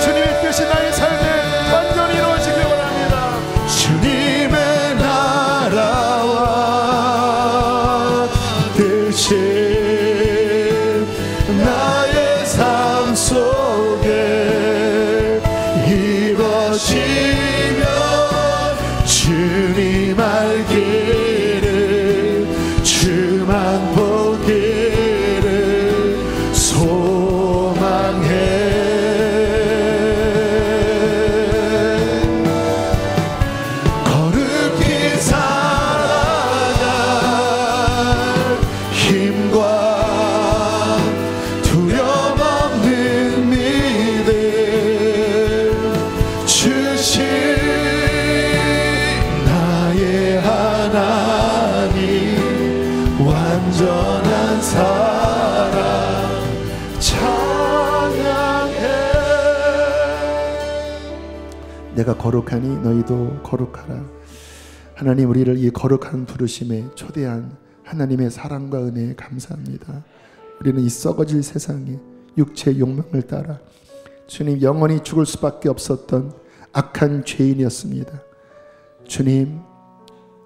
주님의 뜻이 나의 삶에 완전히 이루어지길 원합니다. 주님의 나라와 뜻이 나의 삶 속에 이루어지며 주님 알기를 주만 보기를 소망해. 거룩히 살아갈 힘과 두려움 없는 믿음 주신 나의 하나님 완전한 사랑 찬양해. 내가 거룩하니 너희도 거룩하라. 하나님, 우리를 이 거룩한 부르심에 초대한 하나님의 사랑과 은혜에 감사합니다. 우리는 이 썩어질 세상에 육체의 욕망을 따라 주님 영원히 죽을 수밖에 없었던 악한 죄인이었습니다. 주님,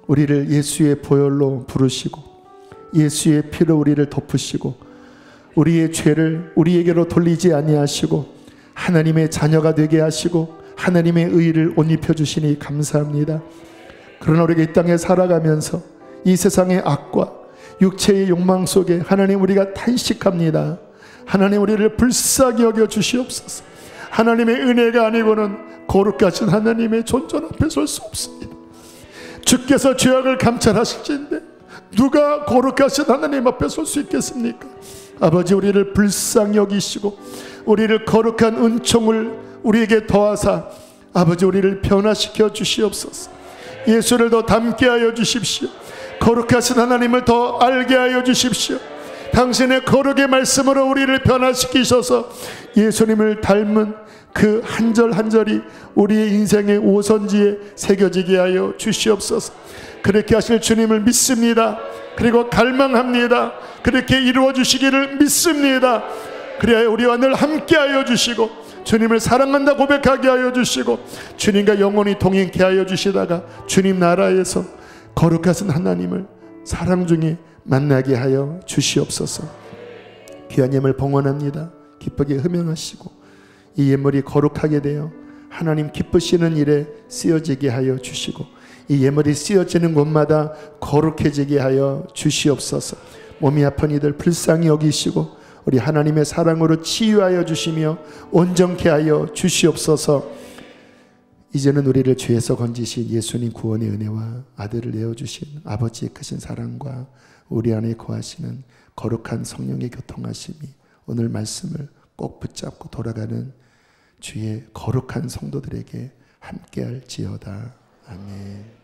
우리를 예수의 보혈로 부르시고 예수의 피로 우리를 덮으시고 우리의 죄를 우리에게로 돌리지 아니하시고 하나님의 자녀가 되게 하시고 하나님의 의를 옷 입혀주시니 감사합니다. 그러나 우리가 이 땅에 살아가면서 이 세상의 악과 육체의 욕망 속에 하나님 우리가 탄식합니다. 하나님 우리를 불쌍히 여겨 주시옵소서. 하나님의 은혜가 아니고는 거룩하신 하나님의 존전 앞에 설 수 없습니다. 주께서 죄악을 감찰하실진데 누가 거룩하신 하나님 앞에 설 수 있겠습니까? 아버지, 우리를 불쌍히 여기시고 우리를 거룩한 은총을 우리에게 더하사 아버지 우리를 변화시켜 주시옵소서. 예수를 더 닮게 하여 주십시오. 거룩하신 하나님을 더 알게 하여 주십시오. 당신의 거룩의 말씀으로 우리를 변화시키셔서 예수님을 닮은 그 한 절 한 절이 우리의 인생의 오선지에 새겨지게 하여 주시옵소서. 그렇게 하실 주님을 믿습니다. 그리고 갈망합니다. 그렇게 이루어 주시기를 믿습니다. 그래야 우리와 늘 함께 하여 주시고 주님을 사랑한다 고백하게 하여 주시고 주님과 영원히 동행케 하여 주시다가 주님 나라에서 거룩하신 하나님을 사랑 중에 만나게 하여 주시옵소서. 귀한 예물 봉헌합니다. 기쁘게 흠양하시고 이 예물이 거룩하게 되어 하나님 기쁘시는 일에 쓰여지게 하여 주시고 이 예물이 쓰여지는 곳마다 거룩해지게 하여 주시옵소서. 몸이 아픈 이들 불쌍히 여기시고 우리 하나님의 사랑으로 치유하여 주시며 온전케 하여 주시옵소서. 이제는 우리를 죄에서 건지신 예수님 구원의 은혜와 아들을 내어주신 아버지의 크신 사랑과 우리 안에 거하시는 거룩한 성령의 교통하심이 오늘 말씀을 꼭 붙잡고 돌아가는 주의 거룩한 성도들에게 함께할지어다. 아멘.